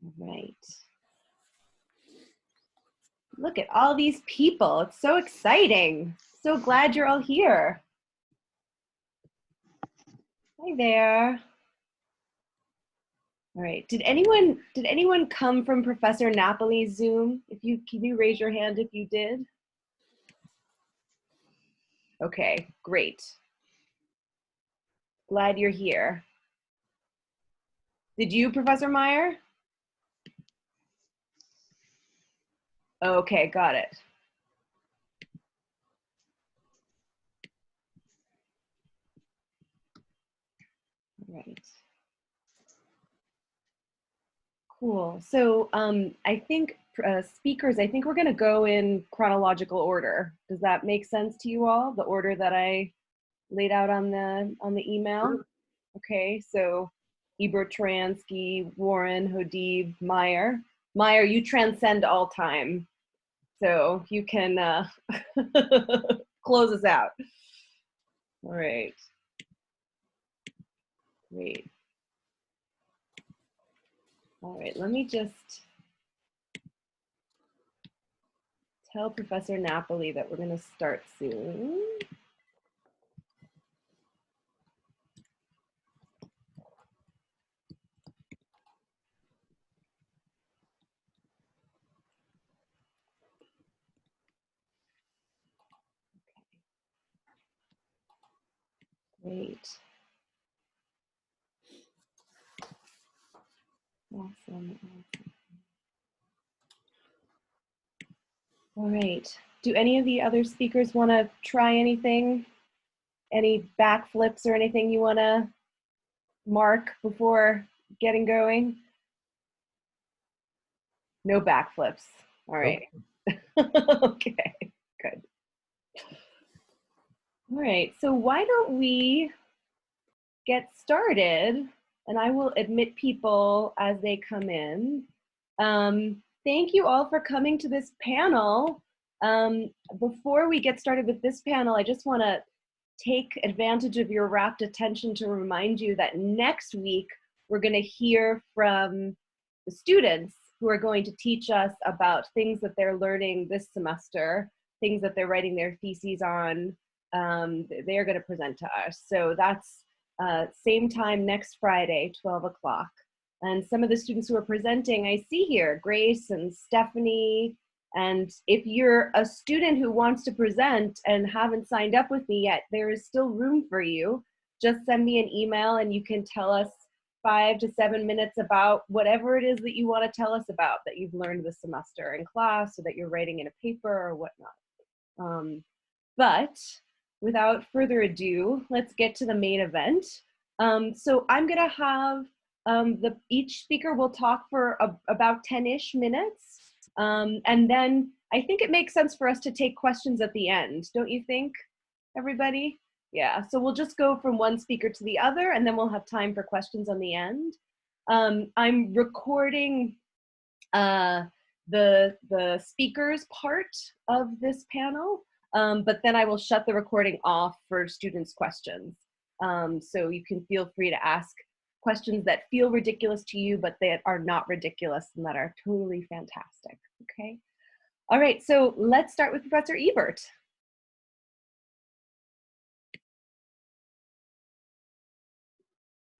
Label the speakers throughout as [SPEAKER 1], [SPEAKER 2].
[SPEAKER 1] All right. Look at all these people. It's so exciting. So glad you're all here. Hi there. All right. Did anyone come from Professor Napoli's Zoom? Can you raise your hand if you did? Okay, great. Glad you're here. Did you, Professor Meyer? Okay, got it. All right. Cool. So I think speakers, I think we're going to go in chronological order. Does that make sense to you all? The order that I laid out on the email? Sure. Okay, so Ebert, Troyansky, Warren, Hodeib, Meyer. Meyer, you transcend all time. So you can close us out. All right. Great. All right, let me just tell Professor Napoli that we're going to start soon. Great. Awesome. All right. Do any of the other speakers want to try anything? Any backflips or anything you want to mark before getting going? No backflips. All right. Okay, good. All right, so why don't we get started, and I will admit people as they come in. Thank you all for coming to this panel. Before we get started with this panel, I just want to take advantage of your rapt attention to remind you that next week we're going to hear from the students who are going to teach us about things that they're learning this semester, things that they're writing their theses on. They're going to present to us. So that's same time next Friday, 12 o'clock. And some of the students who are presenting, I see here, Grace and Stephanie. And if you're a student who wants to present and haven't signed up with me yet, there is still room for you. Just send me an email and you can tell us 5 to 7 minutes about whatever it is that you want to tell us about that you've learned this semester in class or that you're writing in a paper or whatnot. But without further ado, let's get to the main event. So I'm going to have each speaker will talk for about 10-ish minutes. And then I think it makes sense for us to take questions at the end. Don't you think, everybody? Yeah, so we'll just go from one speaker to the other and then we'll have time for questions on the end. I'm recording the speakers part of this panel, but then I will shut the recording off for students' questions. So you can feel free to ask questions that feel ridiculous to you, but that are not ridiculous and that are totally fantastic, okay? All right, so let's start with Professor Ebert.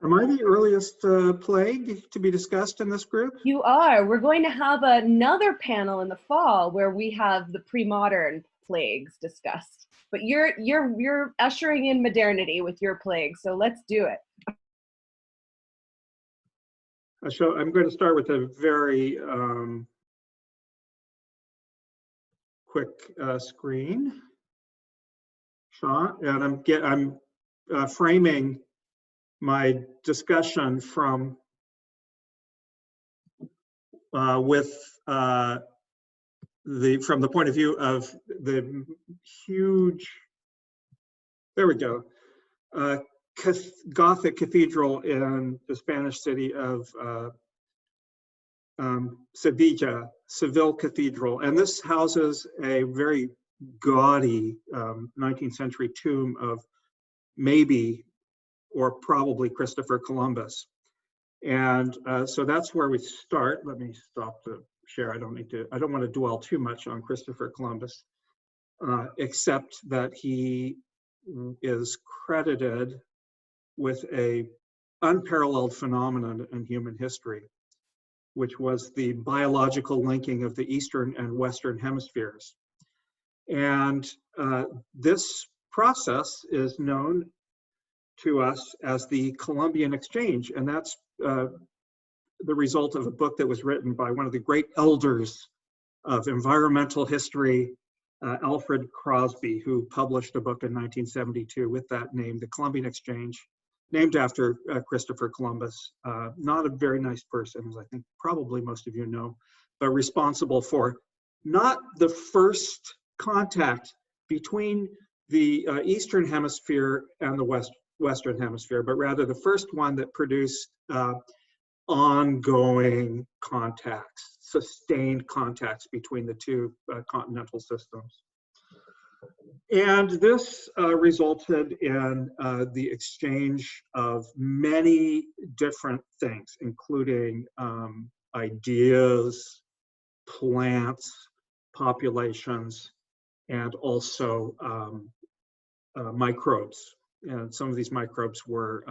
[SPEAKER 2] Am I the earliest plague to be discussed in this group?
[SPEAKER 1] You are. We're going to have another panel in the fall where we have the pre-modern plagues discussed. But you're ushering in modernity with your plague, so let's do it.
[SPEAKER 2] So I'm going to start with a very quick screen shot, and I'm framing my discussion from from the point of view of the huge, there we go, Gothic cathedral in the Spanish city of Seville Cathedral. And this houses a very gaudy 19th century tomb of maybe or probably Christopher Columbus. And so that's where we start. Let me stop the share. I don't want to dwell too much on Christopher Columbus, except that he is credited with a unparalleled phenomenon in human history, which was the biological linking of the Eastern and Western hemispheres. And this process is known to us as the Colombian Exchange, and that's the result of a book that was written by one of the great elders of environmental history, Alfred Crosby, who published a book in 1972 with that name, The Colombian Exchange, named after Christopher Columbus. Not a very nice person, as I think probably most of you know, but responsible for not the first contact between the Eastern Hemisphere and the Western Hemisphere, but rather the first one that produced ongoing contacts, sustained contacts between the two continental systems. And this resulted in the exchange of many different things, including ideas, plants, populations, and also microbes. And some of these microbes were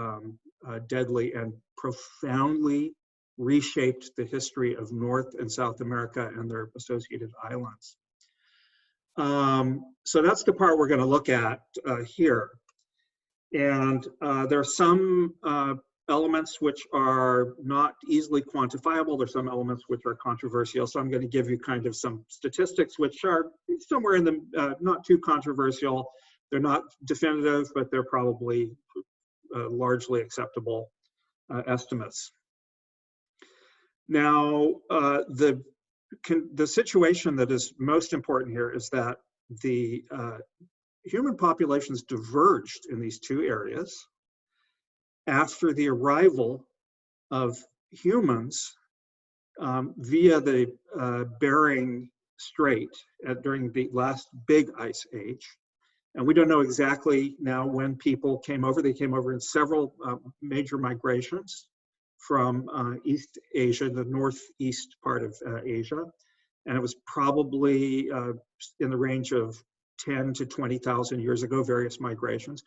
[SPEAKER 2] deadly and profoundly reshaped the history of North and South America and their associated islands. So that's the part we're going to look at here. And there are some elements which are not easily quantifiable. There's some elements which are controversial. So I'm going to give you kind of some statistics which are somewhere in the not too controversial. They're not definitive, but they're probably largely acceptable estimates. Now, the situation that is most important here is that the human populations diverged in these two areas after the arrival of humans via the Bering Strait during the last big ice age. And we don't know exactly now when people came over. They came over in several major migrations from East Asia, the northeast part of Asia. And it was probably in the range of 10 to 20,000 years ago, various migrations.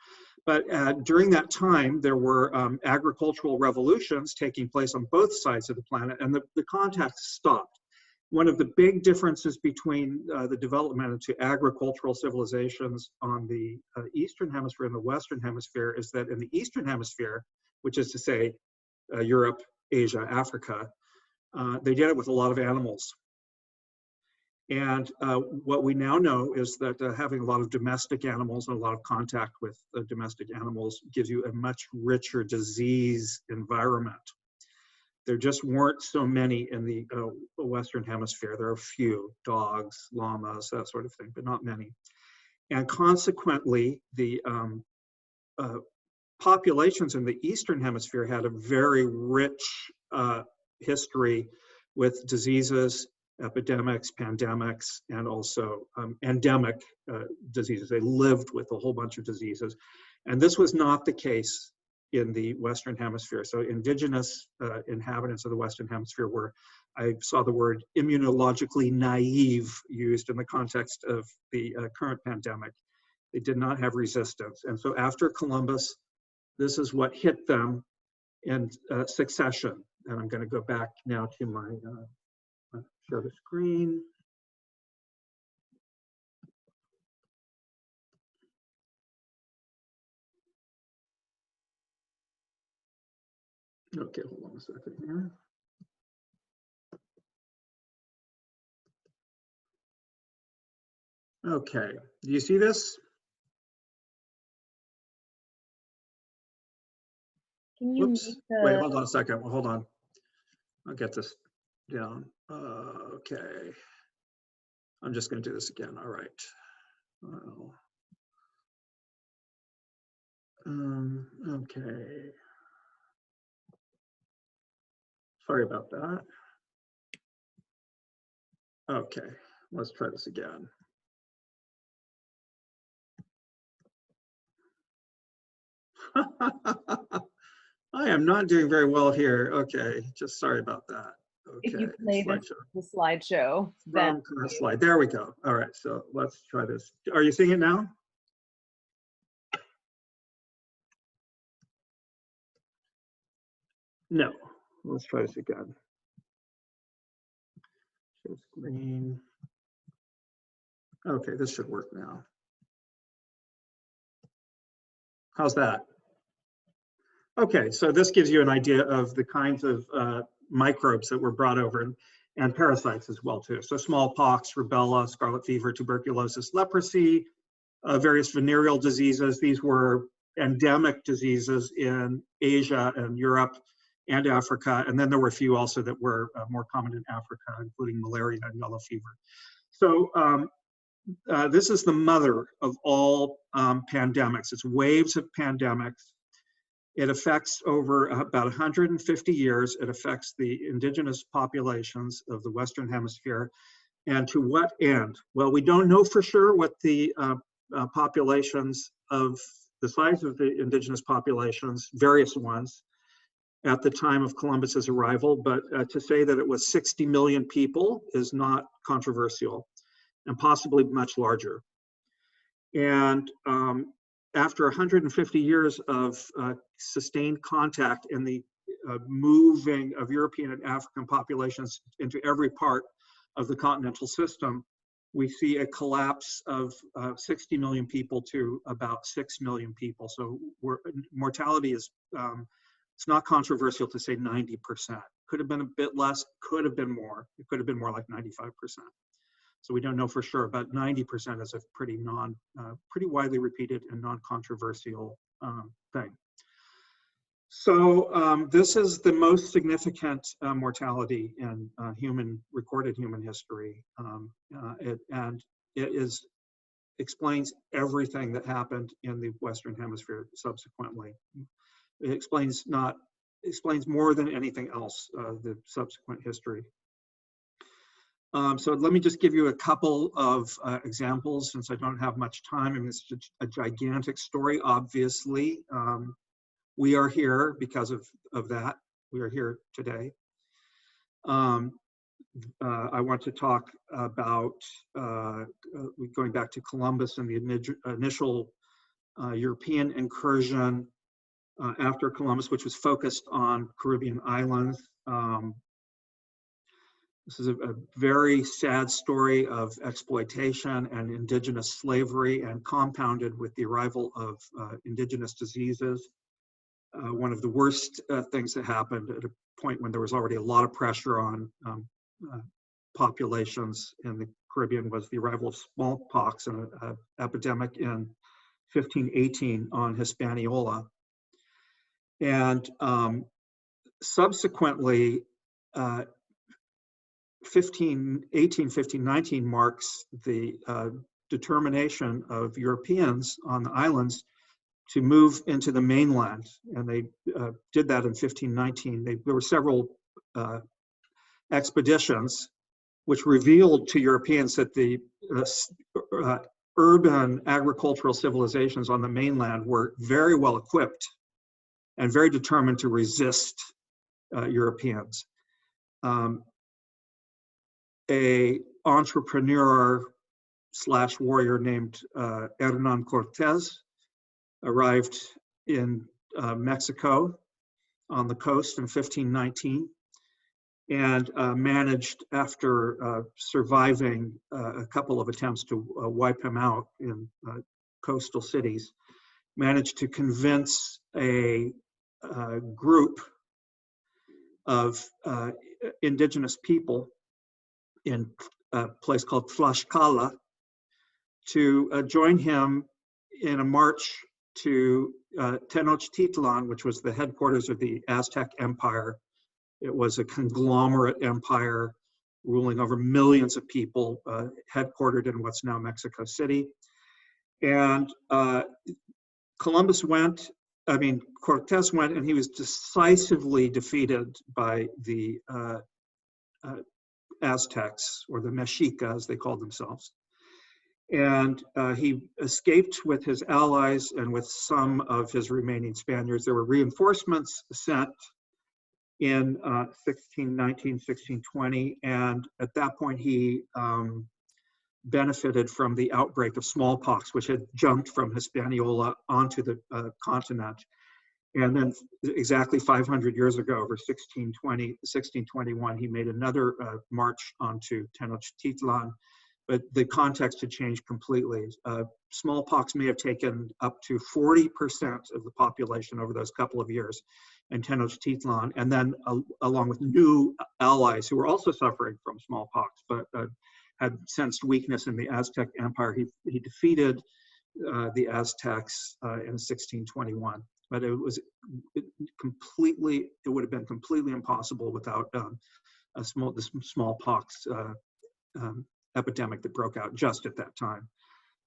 [SPEAKER 2] But during that time, there were agricultural revolutions taking place on both sides of the planet, and the contact stopped. One of the big differences between the development into agricultural civilizations on the Eastern Hemisphere and the Western Hemisphere is that in the Eastern Hemisphere, which is to say Europe, Asia, Africa, they did it with a lot of animals. And what we now know is that having a lot of domestic animals and a lot of contact with domestic animals gives you a much richer disease environment. There just weren't so many in the Western Hemisphere. There are a few, dogs, llamas, that sort of thing, but not many. And consequently, the populations in the Eastern Hemisphere had a very rich history with diseases, epidemics, pandemics, and also endemic diseases. They lived with a whole bunch of diseases. And this was not the case in the Western Hemisphere. So indigenous inhabitants of the Western Hemisphere were, I saw the word immunologically naive used in the context of the current pandemic. They did not have resistance. And so after Columbus, this is what hit them in succession. And I'm going to go back now to my, share the screen. Okay, hold on a second here. Okay, do you see this?
[SPEAKER 1] Can you
[SPEAKER 2] Whoops.
[SPEAKER 1] make the...
[SPEAKER 2] Wait, hold on a second. Well, hold on. I'll get this down. Okay. I'm just going to do this again. All right. Well, okay. Sorry about that. Okay, let's try this again. I am not doing very well here. Okay, just sorry about that.
[SPEAKER 1] If
[SPEAKER 2] Okay,
[SPEAKER 1] you play the slideshow, then
[SPEAKER 2] from current slide. There we go. All right, so let's try this. Are you seeing it now? No. Let's try this again. Share screen. Okay, this should work now. How's that? Okay, so this gives you an idea of the kinds of microbes that were brought over, and parasites as well too. So smallpox, rubella, scarlet fever, tuberculosis, leprosy, various venereal diseases. These were endemic diseases in Asia and Europe and Africa. And then there were a few also that were more common in Africa, including malaria and yellow fever. So this is the mother of all pandemics. It's waves of pandemics. It affects over about 150 years. It affects the indigenous populations of the Western Hemisphere. And to what end? Well, we don't know for sure what the populations of the size of the indigenous populations, various ones, at the time of Columbus's arrival, but to say that it was 60 million people is not controversial, and possibly much larger. And after 150 years of sustained contact in the moving of European and African populations into every part of the continental system, we see a collapse of 60 million people to about 6 million people. So mortality is, it's not controversial to say 90%. Could have been a bit less, could have been more. It could have been more like 95%. So we don't know for sure, but 90% is a pretty pretty widely repeated and non-controversial thing. So this is the most significant mortality in recorded human history, and it explains everything that happened in the Western Hemisphere subsequently. It explains more than anything else the subsequent history. So let me just give you a couple of examples since I don't have much time. I mean, it's a gigantic story, obviously. We are here because of that. We are here today. I want to talk about going back to Columbus and the initial European incursion after Columbus, which was focused on Caribbean islands. This is a very sad story of exploitation and indigenous slavery, and compounded with the arrival of indigenous diseases. One of the worst things that happened at a point when there was already a lot of pressure on populations in the Caribbean was the arrival of smallpox, and an epidemic in 1518 on Hispaniola. And subsequently, 1519 marks the determination of Europeans on the islands to move into the mainland, and they did that in 1519. There were several expeditions which revealed to Europeans that the urban agricultural civilizations on the mainland were very well equipped and very determined to resist Europeans. A entrepreneur / warrior named Hernan Cortez arrived in Mexico on the coast in 1519 and managed, after surviving a couple of attempts to wipe him out in coastal cities, managed to convince a group of indigenous people in a place called Tlaxcala to join him in a march to Tenochtitlan, which was the headquarters of the Aztec Empire. It was a conglomerate empire ruling over millions of people, headquartered in what's now Mexico City. And Cortez went, and he was decisively defeated by the Aztecs, or the Mexica, as they called themselves. And he escaped with his allies and with some of his remaining Spaniards. There were reinforcements sent in 1619, 1620, and at that point he benefited from the outbreak of smallpox, which had jumped from Hispaniola onto the continent. And then exactly 500 years ago, over 1621, he made another march onto Tenochtitlan, but the context had changed completely. Smallpox may have taken up to 40% of the population over those couple of years in Tenochtitlan, and then along with new allies who were also suffering from smallpox, but had sensed weakness in the Aztec Empire. He defeated the Aztecs in 1621, but it would have been completely impossible without the smallpox epidemic that broke out just at that time.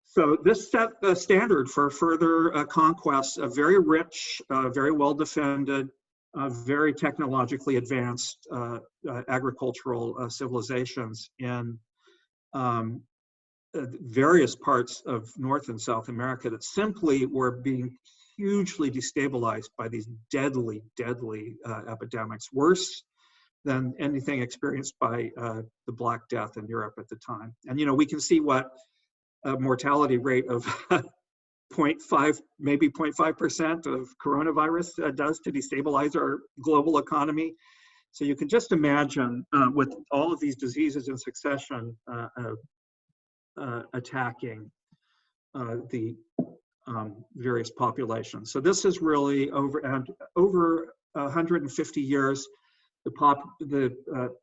[SPEAKER 2] So this set the standard for further conquests of very rich, very well defended, very technologically advanced agricultural civilizations in various parts of North and South America that simply were being hugely destabilized by these deadly, deadly epidemics, worse than anything experienced by the Black Death in Europe at the time. And, we can see what a mortality rate of 0.5, maybe 0.5% of coronavirus does to destabilize our global economy. So you can just imagine with all of these diseases in succession attacking the various populations. So this is really over 150 years. The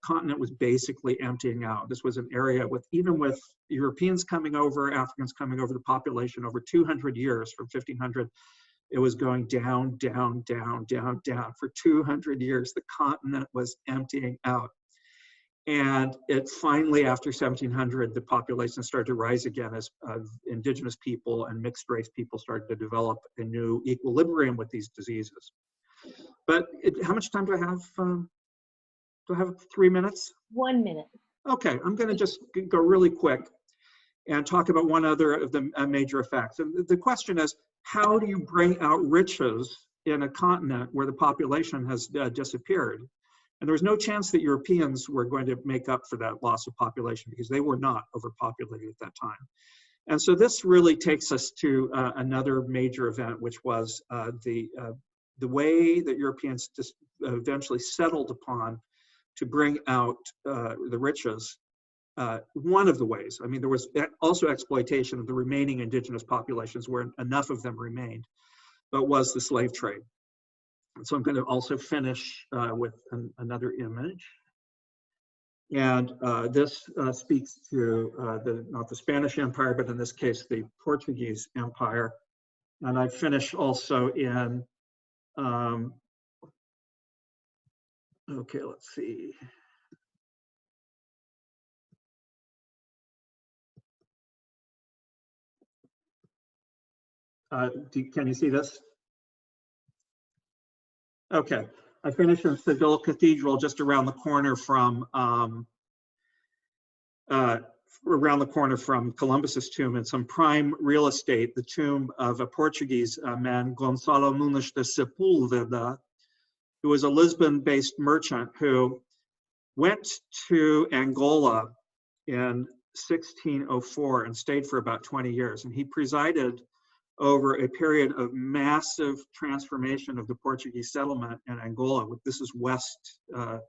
[SPEAKER 2] continent was basically emptying out. This was an area even with Europeans coming over, Africans coming over, the population over 200 years from 1500, it was going down, down, down, down, down. For 200 years, the continent was emptying out. And it finally, after 1700, the population started to rise again as indigenous people and mixed race people started to develop a new equilibrium with these diseases. But how much time do I have? Do I have 3 minutes?
[SPEAKER 1] 1 minute.
[SPEAKER 2] Okay, I'm going to just go really quick and talk about one other of the major effects. And the question is, how do you bring out riches in a continent where the population has disappeared? And there was no chance that Europeans were going to make up for that loss of population because they were not overpopulated at that time. And so this really takes us to another major event, which was the way that Europeans just eventually settled upon to bring out the riches. One of the ways, I mean, there was also exploitation of the remaining indigenous populations where enough of them remained, but was the slave trade. And so I'm going to also finish with another image. And this speaks to not the Spanish Empire, but in this case, the Portuguese Empire. And I finish also in, okay, let's see. Can you see this? Okay, I finished in Seville Cathedral, just around the corner from Columbus's tomb, and some prime real estate, the tomb of a Portuguese man, Gonçalo Nunes de Sepúlveda, who was a Lisbon-based merchant who went to Angola in 1604 and stayed for about 20 years. And he presided over a period of massive transformation of the Portuguese settlement in Angola. This is West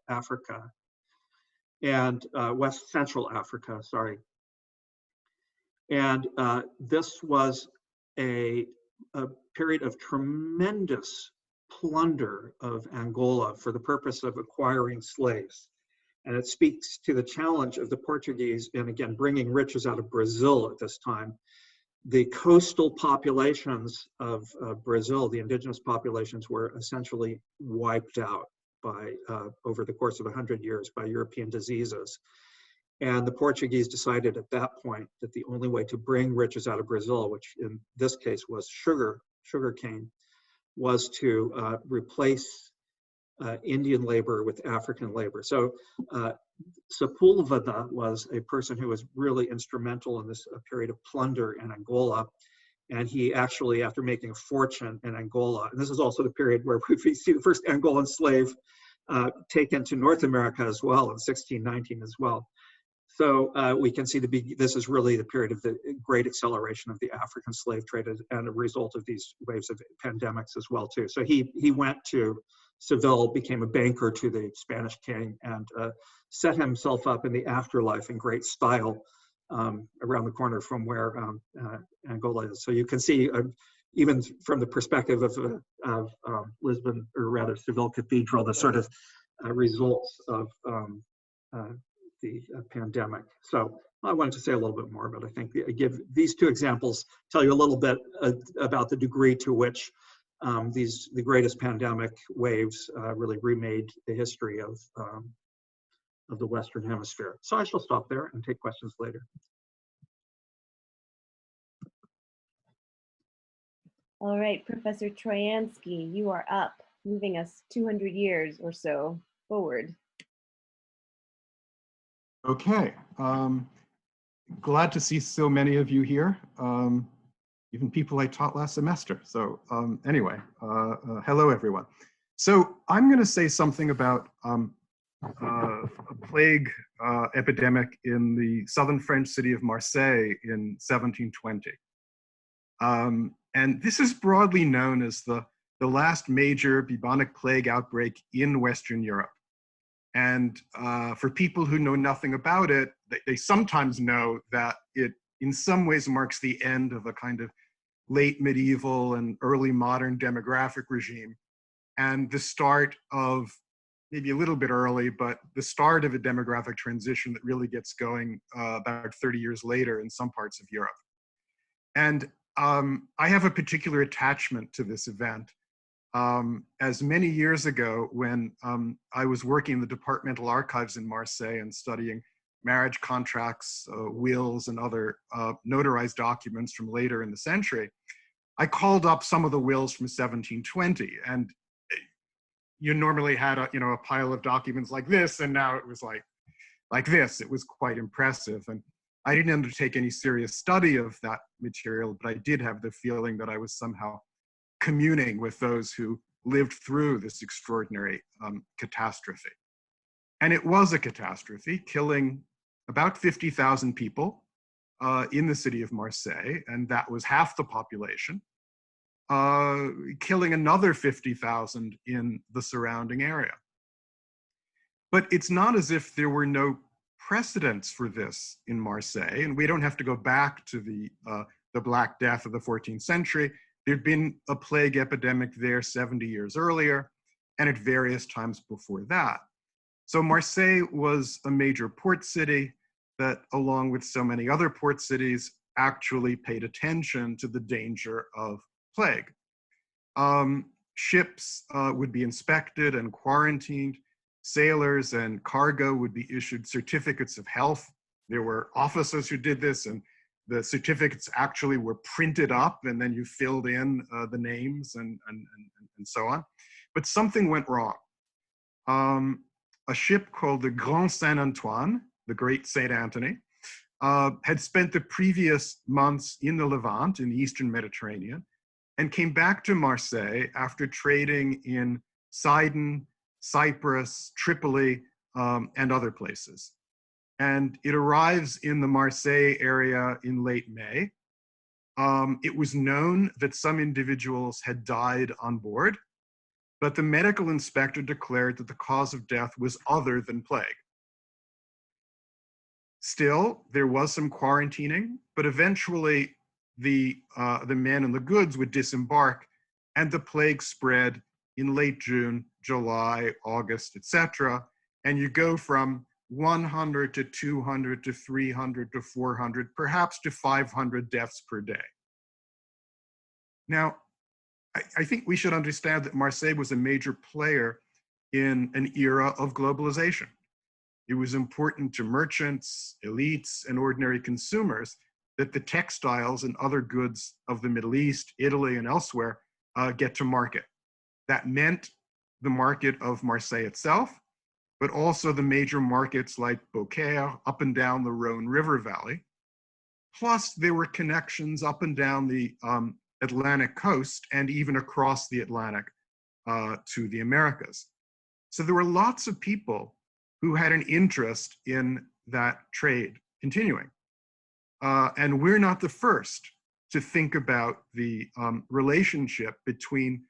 [SPEAKER 2] Africa and West Central Africa, sorry. And this was a period of tremendous plunder of Angola for the purpose of acquiring slaves. And it speaks to the challenge of the Portuguese in, again, bringing riches out of Brazil at this time. The coastal populations of Brazil, the indigenous populations, were essentially wiped out by over the course of 100 years by European diseases. And the Portuguese decided at that point that the only way to bring riches out of Brazil, which in this case was sugarcane, was to replace Indian labor with African labor. So Sepulveda was a person who was really instrumental in this period of plunder in Angola. And he actually, after making a fortune in Angola, and this is also the period where we see the first Angolan slave taken to North America as well in 1619 as well. So we can see this is really the period of the great acceleration of the African slave trade and a result of these waves of pandemics as well too. So he went to Seville, became a banker to the Spanish king, and set himself up in the afterlife in great style around the corner from where Angola is. So you can see, even from the perspective of Lisbon, or rather Seville Cathedral, the sort of results of the pandemic. So I wanted to say a little bit more, but I think these two examples tell you a little bit about the degree to which the greatest pandemic waves really remade the history of the Western Hemisphere. So I shall stop there and take questions later.
[SPEAKER 1] All right, Professor Troyansky, you are up, moving us 200 years or so forward.
[SPEAKER 3] Okay, glad to see so many of you here, even people I taught last semester. So anyway, hello everyone. So I'm going to say something about a plague epidemic in the southern French city of Marseille in 1720. And this is broadly known as the last major bubonic plague outbreak in Western Europe. And for people who know nothing about it, they sometimes know that it in some ways marks the end of a kind of late medieval and early modern demographic regime, and the start of, maybe a little bit early, but the start of a demographic transition that really gets going about 30 years later in some parts of Europe. And I have a particular attachment to this event. As many years ago, when I was working in the departmental archives in Marseille and studying marriage contracts, wills, and other notarized documents from later in the century, I called up some of the wills from 1720, and you normally had a pile of documents like this, and now it was like this. It was quite impressive, and I didn't undertake any serious study of that material, but I did have the feeling that I was somehow communing with those who lived through this extraordinary catastrophe. And it was a catastrophe, killing about 50,000 people in the city of Marseille, and that was half the population, killing another 50,000 in the surrounding area. But it's not as if there were no precedents for this in Marseille, and we don't have to go back to the Black Death of the 14th century. There'd been a plague epidemic there 70 years earlier, and at various times before that. So Marseille was a major port city that, along with so many other port cities, actually paid attention to the danger of plague. Ships would be inspected and quarantined. Sailors and cargo would be issued certificates of health. There were officers who did this, and the certificates actually were printed up, and then you filled in the names and so on. But something went wrong. A ship called the Grand Saint Antoine, the Great Saint Anthony, had spent the previous months in the Levant, in the Eastern Mediterranean, and came back to Marseille after trading in Sidon, Cyprus, Tripoli, and other places. And it arrives in the Marseille area in late May. It was known that some individuals had died on board, but the medical inspector declared that the cause of death was other than plague. Still, there was some quarantining, but eventually the men and the goods would disembark, and the plague spread in late June, July, August, etc. And you go from 100 to 200 to 300 to 400, perhaps to 500 deaths per day. Now, I think we should understand that Marseille was a major player in an era of globalization. It was important to merchants, elites, and ordinary consumers that the textiles and other goods of the Middle East, Italy, and elsewhere get to market. That meant the market of Marseille itself, but also the major markets like Beaucaire up and down the Rhone River Valley. Plus, there were connections up and down the Atlantic coast and even across the Atlantic to the Americas. So there were lots of people who had an interest in that trade continuing. And we're not the first to think about the relationship between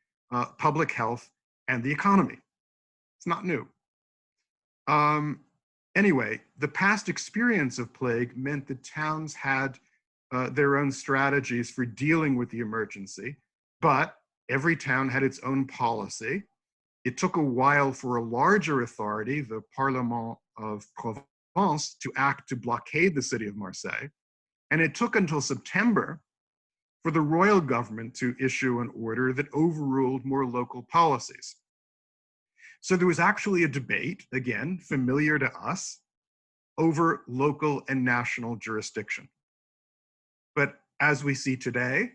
[SPEAKER 3] public health and the economy. It's not new. Anyway, the past experience of plague meant that towns had their own strategies for dealing with the emergency, but every town had its own policy. It took a while for a larger authority, the Parlement of Provence, to act to blockade the city of Marseille. And it took until September for the royal government to issue an order that overruled more local policies. So there was actually a debate, again, familiar to us, over local and national jurisdiction. But as we see today,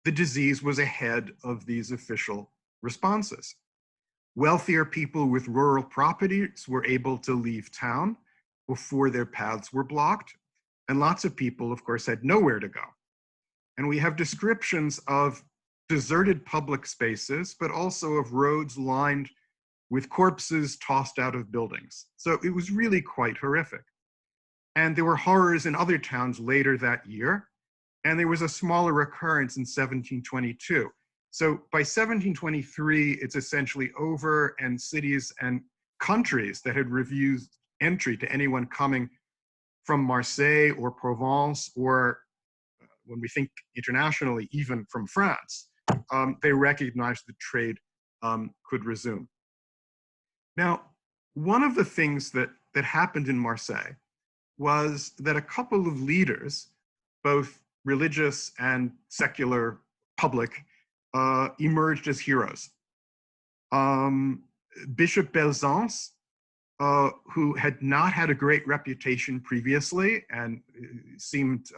[SPEAKER 3] the disease was ahead of these official responses. Wealthier people with rural properties were able to leave town before their paths were blocked, and lots of people, of course, had nowhere to go. And we have descriptions of deserted public spaces, but also of roads lined with corpses tossed out of buildings. So it was really quite horrific. And there were horrors in other towns later that year, and there was a smaller occurrence in 1722. So by 1723, it's essentially over, and cities and countries that had refused entry to anyone coming from Marseille or Provence, or when we think internationally, even from France, they recognized that trade could resume. Now, one of the things that happened in Marseille was that a couple of leaders, both religious and secular public, emerged as heroes. Bishop Belzance, who had not had a great reputation previously and seemed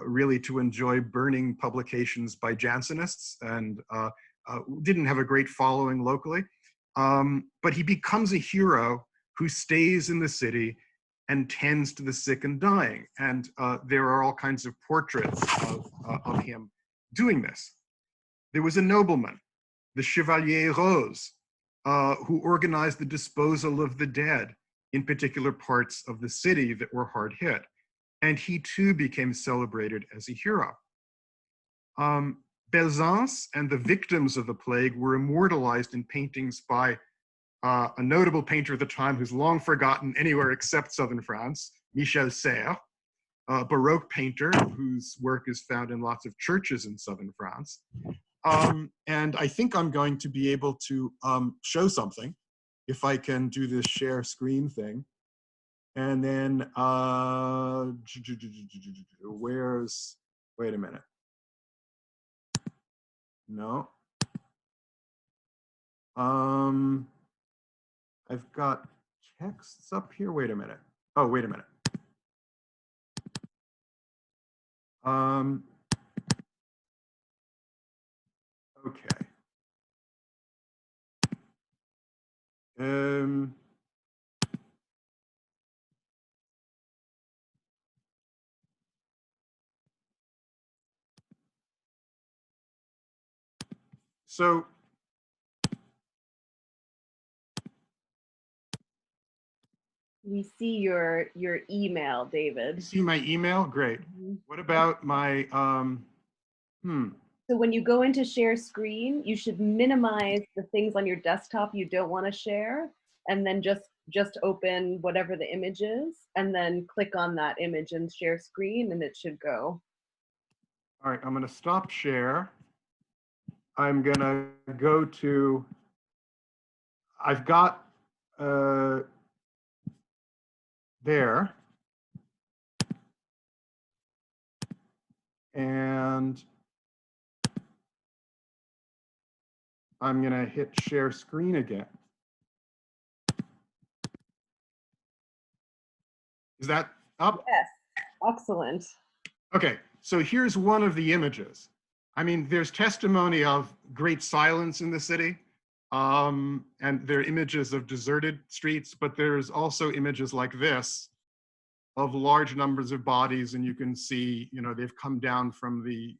[SPEAKER 3] really to enjoy burning publications by Jansenists and didn't have a great following locally. But he becomes a hero who stays in the city and tends to the sick and dying. And there are all kinds of portraits of him doing this. There was a nobleman, the Chevalier Rose, who organized the disposal of the dead in particular parts of the city that were hard hit. And he too became celebrated as a hero. Belzance and the victims of the plague were immortalized in paintings by a notable painter at the time who's long forgotten anywhere except southern France, Michel Serres, a Baroque painter whose work is found in lots of churches in southern France. And I think I'm going to be able to show something if I can do this share screen thing. And then, wait a minute. No. I've got texts up here. Wait a minute. Oh, wait a minute. Okay. So
[SPEAKER 1] we see your email, David.
[SPEAKER 3] You see my email? Great. Mm-hmm. What about my,
[SPEAKER 1] So when you go into share screen, you should minimize the things on your desktop you don't want to share, and then just open whatever the image is, and then click on that image and share screen, and it should go.
[SPEAKER 3] All right, I'm going to stop share. I'm going to go to, I've got there. And I'm going to hit share screen again. Is that up?
[SPEAKER 1] Yes, excellent.
[SPEAKER 3] Okay, so here's one of the images. I mean, there's testimony of great silence in the city. And there are images of deserted streets, but there's also images like this of large numbers of bodies, and you can see, you know, they've come down from the,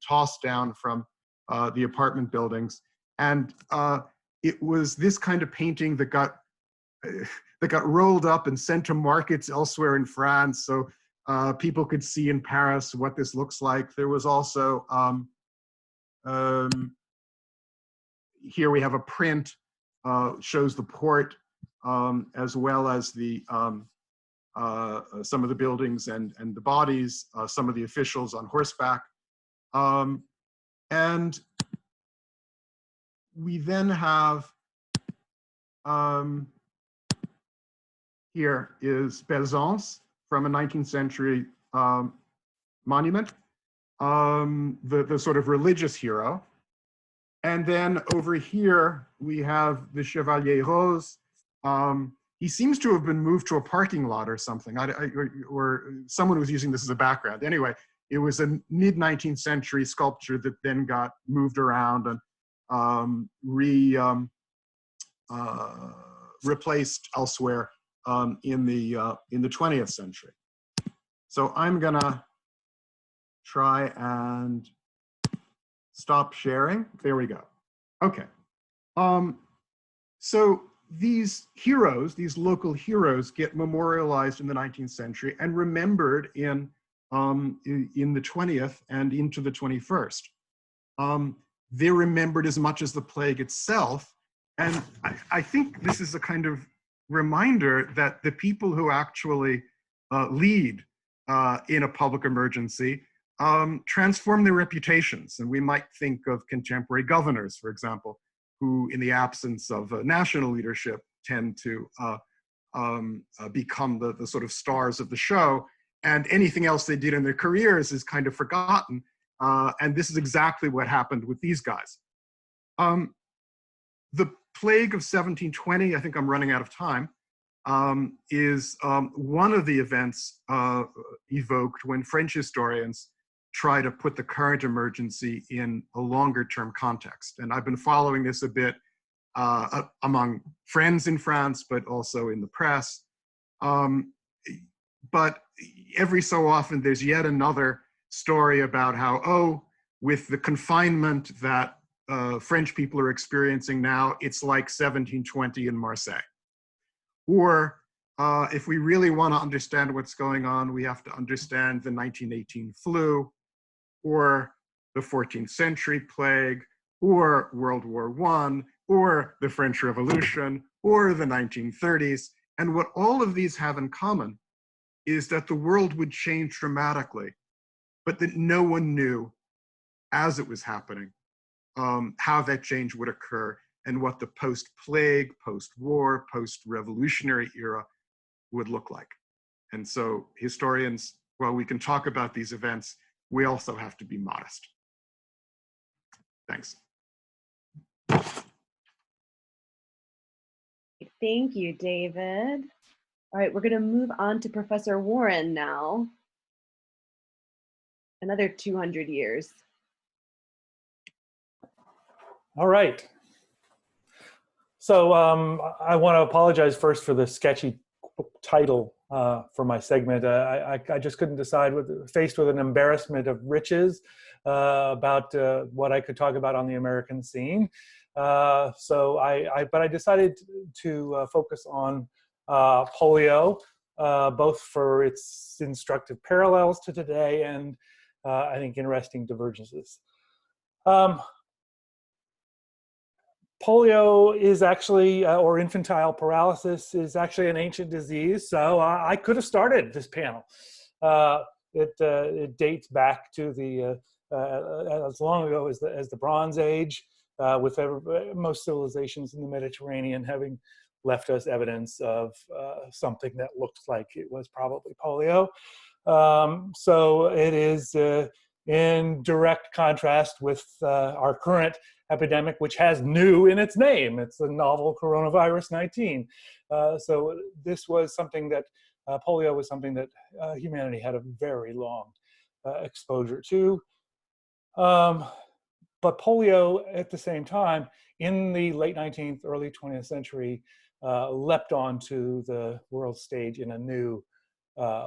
[SPEAKER 3] tossed down from the apartment buildings. And it was this kind of painting that got rolled up and sent to markets elsewhere in France, so people could see in Paris what this looks like. There was also, here we have a print, shows the port, as well as the, some of the buildings and the bodies, some of the officials on horseback. And we then have, here is Belzance from a 19th century monument, the sort of religious hero. And then over here, we have the Chevalier Rose. He seems to have been moved to a parking lot or something, or someone was using this as a background. Anyway, it was a mid-19th century sculpture that then got moved around and replaced elsewhere in the 20th century. So I'm gonna try and stop sharing. There we go. Okay. So these heroes, these local heroes, get memorialized in the 19th century and remembered in the 20th and into the 21st. They're remembered as much as the plague itself. And I think this is a kind of reminder that the people who actually lead in a public emergency transform their reputations. And we might think of contemporary governors, for example, who in the absence of national leadership tend to become the sort of stars of the show, and anything else they did in their careers is kind of forgotten. And this is exactly what happened with these guys. The plague of 1720, I think I'm running out of time, is one of the events evoked when French historians try to put the current emergency in a longer term context. And I've been following this a bit among friends in France, but also in the press. But every so often there's yet another story about how, oh, with the confinement that French people are experiencing now, it's like 1720 in Marseille. Or if we really want to understand what's going on, we have to understand the 1918 flu, or the 14th century plague, or World War I, or the French Revolution, or the 1930s. And what all of these have in common is that the world would change dramatically, but that no one knew as it was happening how that change would occur and what the post-plague, post-war, post-revolutionary era would look like. And so historians, while we can talk about these events, we also have to be modest. Thanks.
[SPEAKER 1] Thank you, David. All right, we're going to move on to Professor Warren now. Another 200 years.
[SPEAKER 4] All right. So I want to apologize first for the sketchy title for my segment. I just couldn't decide, faced with an embarrassment of riches about what I could talk about on the American scene. But I decided to focus on polio, both for its instructive parallels to today and I think interesting divergences. Polio is actually, or infantile paralysis is actually an ancient disease. So I could have started this panel. It dates back to the as long ago as the Bronze Age, with most civilizations in the Mediterranean having left us evidence of something that looked like it was probably polio. So it is in direct contrast with our current epidemic, which has new in its name. It's the novel coronavirus 19. So this was something that, polio was something that humanity had a very long exposure to. But polio, at the same time, in the late 19th, early 20th century, leapt onto the world stage in a new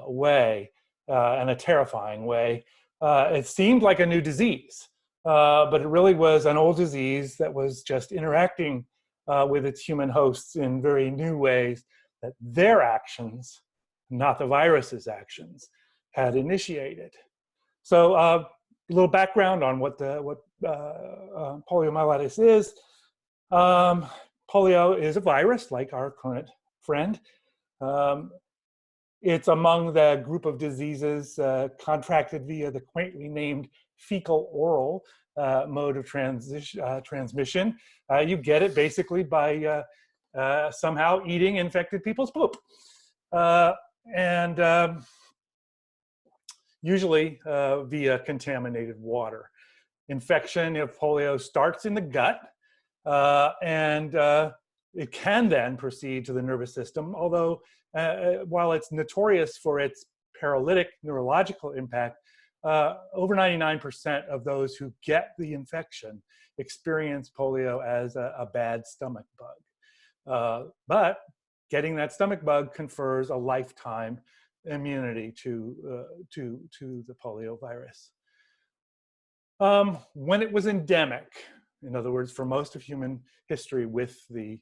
[SPEAKER 4] way, and a terrifying way. It seemed like a new disease, but it really was an old disease that was just interacting with its human hosts in very new ways that their actions, not the virus's actions, had initiated. So a little background on what poliomyelitis is. Polio is a virus like our current friend. It's among the group of diseases contracted via the quaintly named fecal-oral mode of transmission. You get it basically by somehow eating infected people's poop. And usually via contaminated water. Infection of polio starts in the gut, and it can then proceed to the nervous system, although while it's notorious for its paralytic neurological impact, over 99% of those who get the infection experience polio as a bad stomach bug. But getting that stomach bug confers a lifetime immunity to the polio virus. When it was endemic, in other words, for most of human history with the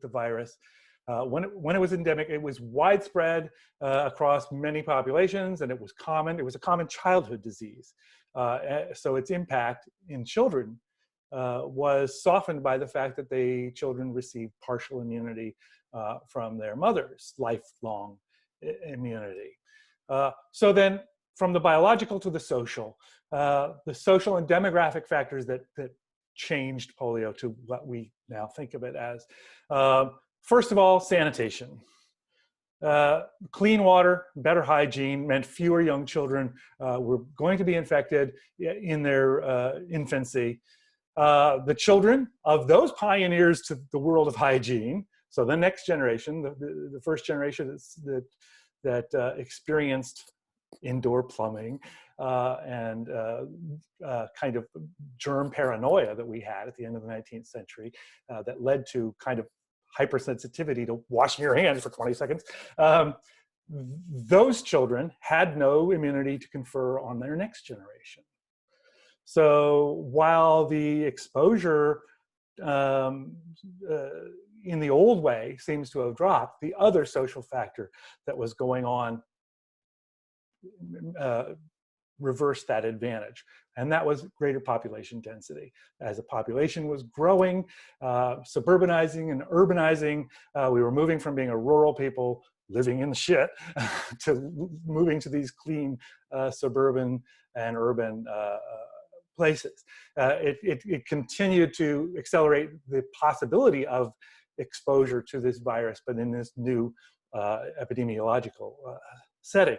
[SPEAKER 4] virus, when it was endemic, it was widespread across many populations, and it was common. It was a common childhood disease. So its impact in children was softened by the fact that children received partial immunity from their mothers, lifelong immunity. So then, from the biological to the social and demographic factors that changed polio to what we now think of it as. First of all, sanitation. Clean water, better hygiene meant fewer young children were going to be infected in their infancy. The children of those pioneers to the world of hygiene, so the next generation, the first generation that experienced indoor plumbing and kind of germ paranoia that we had at the end of the 19th century that led to kind of hypersensitivity to washing your hands for 20 seconds. Those children had no immunity to confer on their next generation. So while the exposure in the old way seems to have dropped, the other social factor that was going on reversed that advantage. And that was greater population density. As the population was growing, suburbanizing and urbanizing, we were moving from being a rural people living in the shit to moving to these clean suburban and urban places. It continued to accelerate the possibility of exposure to this virus, but in this new epidemiological setting.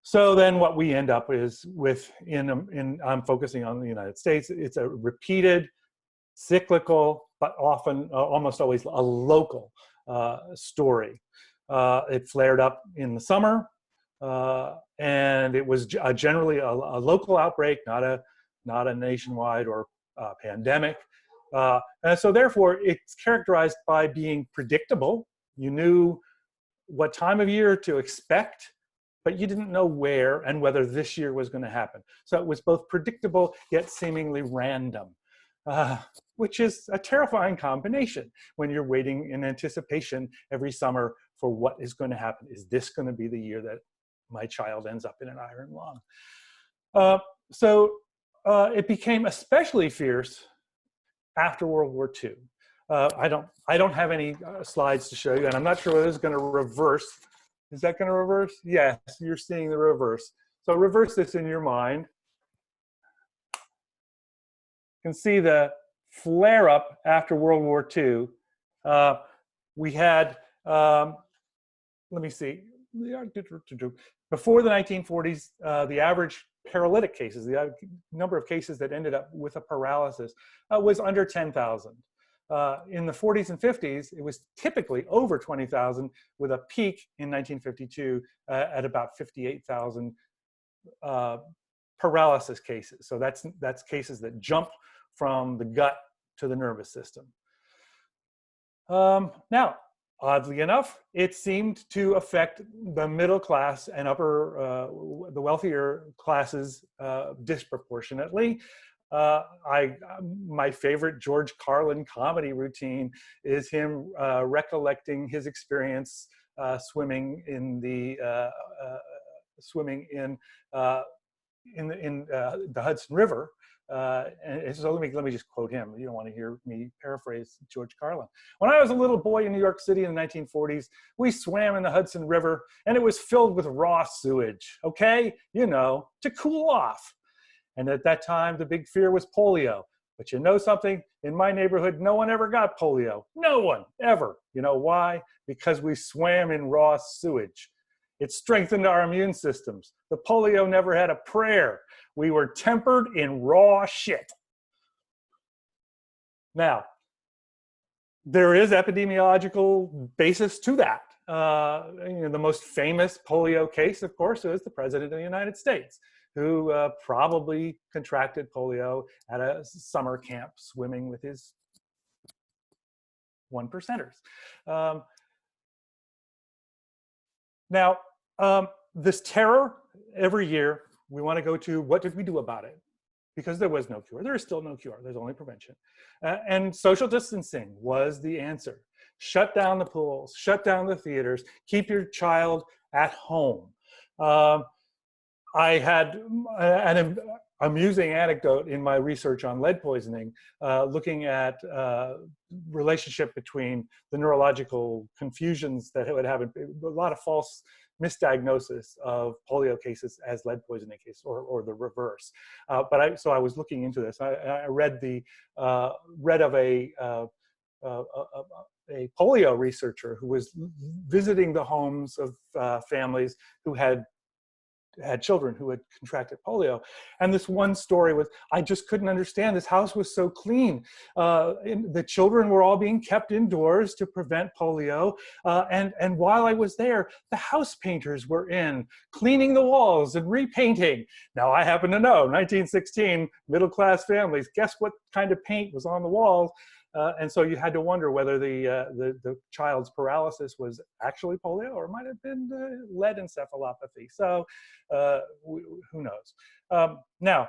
[SPEAKER 4] So then what we end up is with, I'm focusing on the United States, it's a repeated, cyclical, but often, almost always a local story. It flared up in the summer, and it was generally a local outbreak, not a nationwide or pandemic. And so therefore, it's characterized by being predictable. You knew what time of year to expect, but you didn't know where and whether this year was going to happen. So it was both predictable yet seemingly random, which is a terrifying combination when you're waiting in anticipation every summer for what is going to happen. Is this going to be the year that my child ends up in an iron lung? So it became especially fierce after World War II. I don't have any slides to show you, and I'm not sure whether it's going to reverse. Is that going to reverse? Yes, you're seeing the reverse. So reverse this in your mind. You can see the flare up after World War II. We had, let me see, before the 1940s, the average paralytic cases, the number of cases that ended up with a paralysis was under 10,000. In the 40s and 50s, it was typically over 20,000, with a peak in 1952 at about 58,000 paralysis cases. So that's cases that jump from the gut to the nervous system. Now, oddly enough, it seemed to affect the middle class and the wealthier classes disproportionately. My favorite George Carlin comedy routine is him recollecting his experience swimming in the Hudson River. And so let me just quote him. You don't want to hear me paraphrase George Carlin. When I was a little boy in New York City in the 1940s, we swam in the Hudson River, and it was filled with raw sewage, okay? You know, to cool off. And at that time, the big fear was polio. But you know something? In my neighborhood, no one ever got polio. No one, ever. You know why? Because we swam in raw sewage. It strengthened our immune systems. The polio never had a prayer. We were tempered in raw shit. Now, there is epidemiological basis to that. The most famous polio case, of course, is the President of the United States, who probably contracted polio at a summer camp swimming with his one percenters. Now, this terror, every year, we want to go to what did we do about it? Because there was no cure. There is still no cure. There's only prevention. And social distancing was the answer. Shut down the pools, shut down the theaters, keep your child at home. I had an amusing anecdote in my research on lead poisoning, looking at relationship between the neurological confusions that would happen, a lot of false misdiagnosis of polio cases as lead poisoning cases, or the reverse. So I was looking into this. I read of a polio researcher who was visiting the homes of families who had children who had contracted polio. And this one story was, I just couldn't understand. This house was so clean. The children were all being kept indoors to prevent polio. And while I was there, the house painters were in, cleaning the walls and repainting. Now, I happen to know, 1916, middle-class families, guess what kind of paint was on the walls? And so you had to wonder whether the child's paralysis was actually polio or might have been lead encephalopathy. So who knows? Now,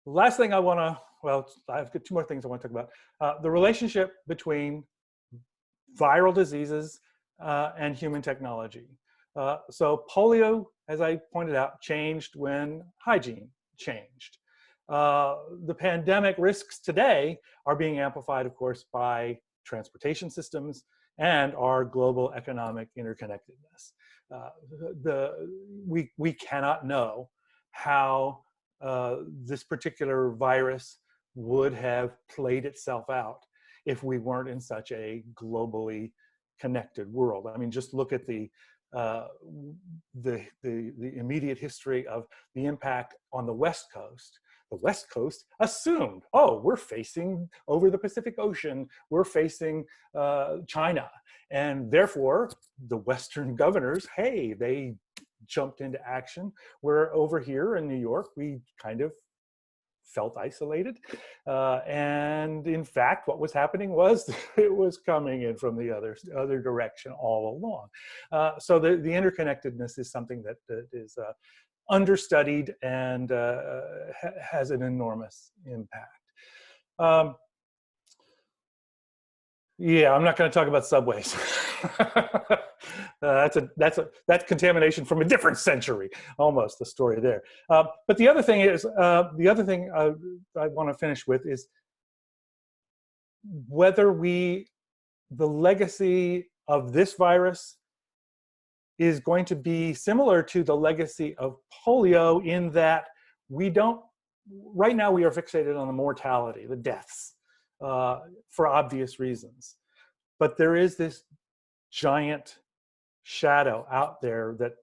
[SPEAKER 4] the last thing I've got two more things I want to talk about. The relationship between viral diseases and human technology. So polio, as I pointed out, changed when hygiene changed. The pandemic risks today are being amplified, of course, by transportation systems and our global economic interconnectedness. We cannot know how this particular virus would have played itself out if we weren't in such a globally connected world. I mean, just look at the immediate history of the impact on the West Coast. The West Coast assumed, oh, we're facing over the Pacific Ocean, we're facing China. And therefore, the Western governors, hey, they jumped into action. Where over here in New York, we kind of felt isolated. And in fact, what was happening was it was coming in from the other direction all along. So the interconnectedness is something that is understudied and has an enormous impact. Yeah, I'm not going to talk about subways. That's contamination from a different century, almost the story there. But the other thing is, I want to finish with is whether the legacy of this virus is going to be similar to the legacy of polio in that right now we are fixated on the mortality, the deaths, for obvious reasons. But there is this giant shadow out there that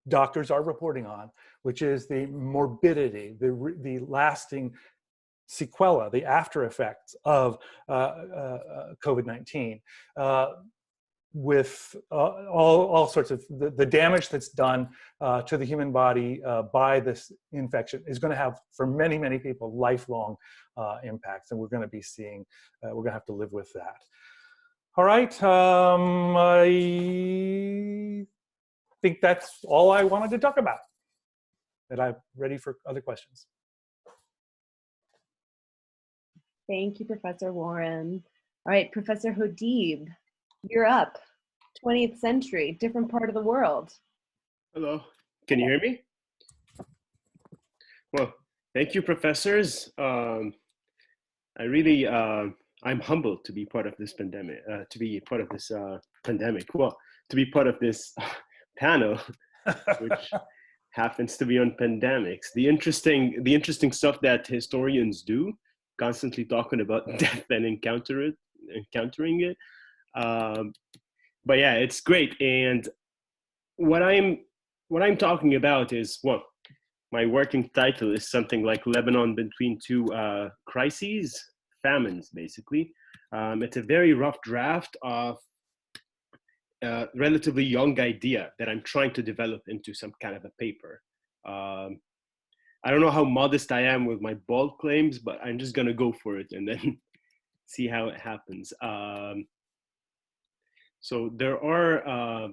[SPEAKER 4] doctors are reporting on, which is the morbidity, the lasting sequela, the after effects of COVID-19. with all sorts of the damage that's done to the human body by this infection is going to have, for many, many people, lifelong impacts. And we're going to be seeing, we're going to have to live with that. All right. I think that's all I wanted to talk about. And I'm ready for other questions.
[SPEAKER 1] Thank you, Professor Warren. All right, Professor Hodeib, you're up. 20th century, different part of the world.
[SPEAKER 5] Hello, can you hear me? Well, thank you, professors. I'm humbled to be part of this pandemic, well, to be part of this panel, which happens to be on pandemics. The interesting stuff that historians do, constantly talking about death and encountering it. But yeah, it's great. And what I'm talking about is, well, my working title is something like Lebanon between two crises, famines, basically. It's a very rough draft of a relatively young idea that I'm trying to develop into some kind of a paper. I don't know how modest I am with my bold claims, but I'm just gonna go for it and then see how it happens. So there are,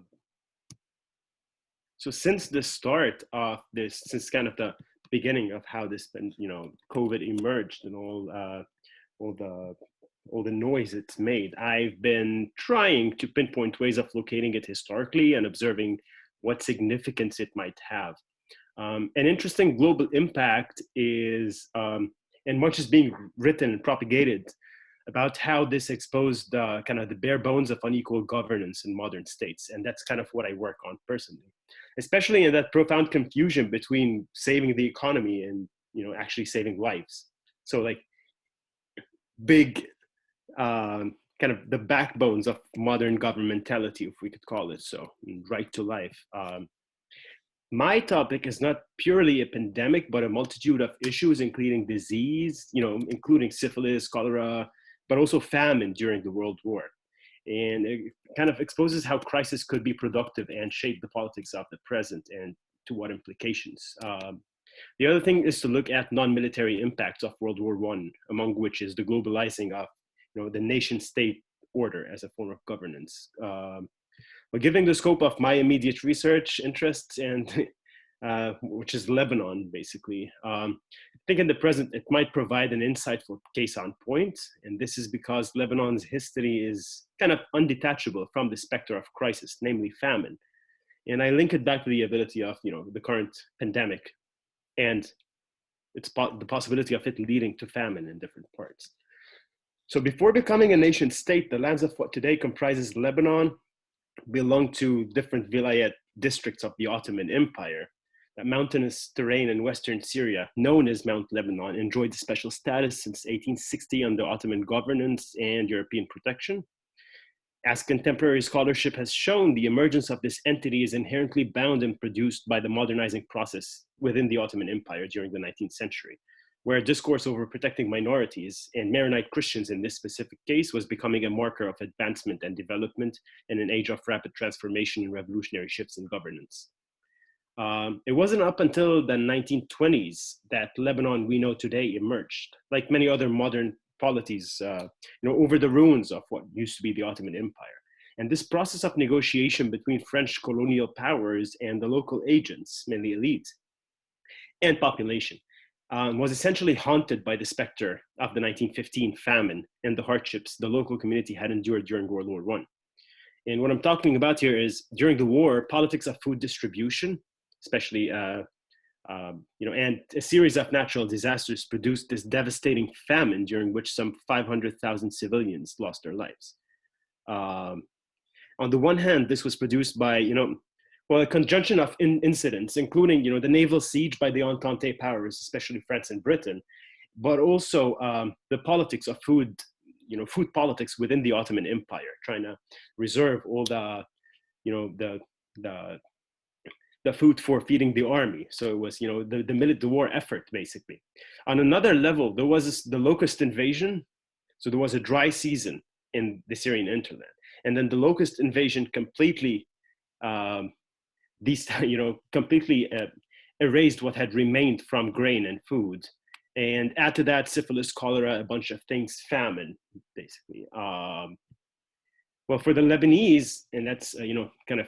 [SPEAKER 5] so since the start of this, since kind of the beginning of how this, COVID emerged and all the noise it's made, I've been trying to pinpoint ways of locating it historically and observing what significance it might have. An interesting global impact is, and much is being written and propagated about how this exposed kind of the bare bones of unequal governance in modern states. And that's kind of what I work on personally, especially in that profound confusion between saving the economy and, actually saving lives. So like big, kind of the backbones of modern governmentality, if we could call it so, right to life. My topic is not purely a pandemic, but a multitude of issues, including disease, including syphilis, cholera, but also famine during the World War. And it kind of exposes how crisis could be productive and shape the politics of the present and to what implications. The other thing is to look at non-military impacts of World War I, among which is the globalizing of the nation-state order as a form of governance. But given the scope of my immediate research interests and which is Lebanon, basically, I think in the present it might provide an insightful case on point. And this is because Lebanon's history is kind of undetachable from the specter of crisis, namely famine. And I link it back to the ability of the current pandemic and the possibility of it leading to famine in different parts. So before becoming a nation state, the lands of what today comprises Lebanon belonged to different vilayet districts of the Ottoman Empire. That mountainous terrain in Western Syria, known as Mount Lebanon, enjoyed special status since 1860 under Ottoman governance and European protection. As contemporary scholarship has shown, the emergence of this entity is inherently bound and produced by the modernizing process within the Ottoman Empire during the 19th century, where discourse over protecting minorities and Maronite Christians in this specific case was becoming a marker of advancement and development in an age of rapid transformation and revolutionary shifts in governance. It wasn't up until the 1920s that Lebanon we know today emerged, like many other modern polities, over the ruins of what used to be the Ottoman Empire. And this process of negotiation between French colonial powers and the local agents, mainly elite and population, was essentially haunted by the specter of the 1915 famine and the hardships the local community had endured during World War I. And what I'm talking about here is during the war, politics of food distribution, especially, and a series of natural disasters produced this devastating famine during which some 500,000 civilians lost their lives. On the one hand, this was produced by, a conjunction of incidents, including, the naval siege by the Entente powers, especially France and Britain, but also the politics of food, food politics within the Ottoman Empire, trying to reserve all the food for feeding the army. So it was, the war effort, basically. On another level, there was the Locust Invasion. So there was a dry season in the Syrian hinterland. And then the Locust Invasion completely, completely erased what had remained from grain and food. And add to that syphilis, cholera, a bunch of things, famine, basically. Well, for the Lebanese, and that's, kind of,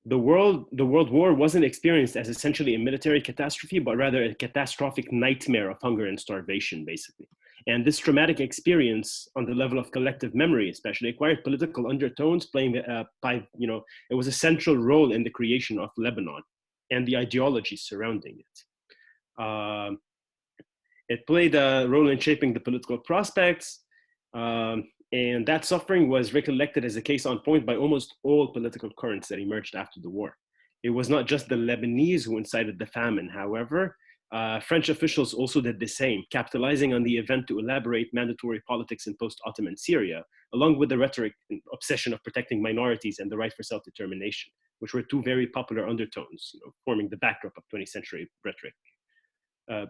[SPEAKER 5] the World War wasn't experienced as essentially a military catastrophe, but rather a catastrophic nightmare of hunger and starvation, basically. And this traumatic experience on the level of collective memory, especially, acquired political undertones, playing, it was a central role in the creation of Lebanon and the ideology surrounding it. It played a role in shaping the political prospects, and that suffering was recollected as a case on point by almost all political currents that emerged after the war. It was not just the Lebanese who incited the famine, however. French officials also did the same, capitalizing on the event to elaborate mandatory politics in post-Ottoman Syria, along with the rhetoric and obsession of protecting minorities and the right for self-determination, which were two very popular undertones, forming the backdrop of 20th century rhetoric,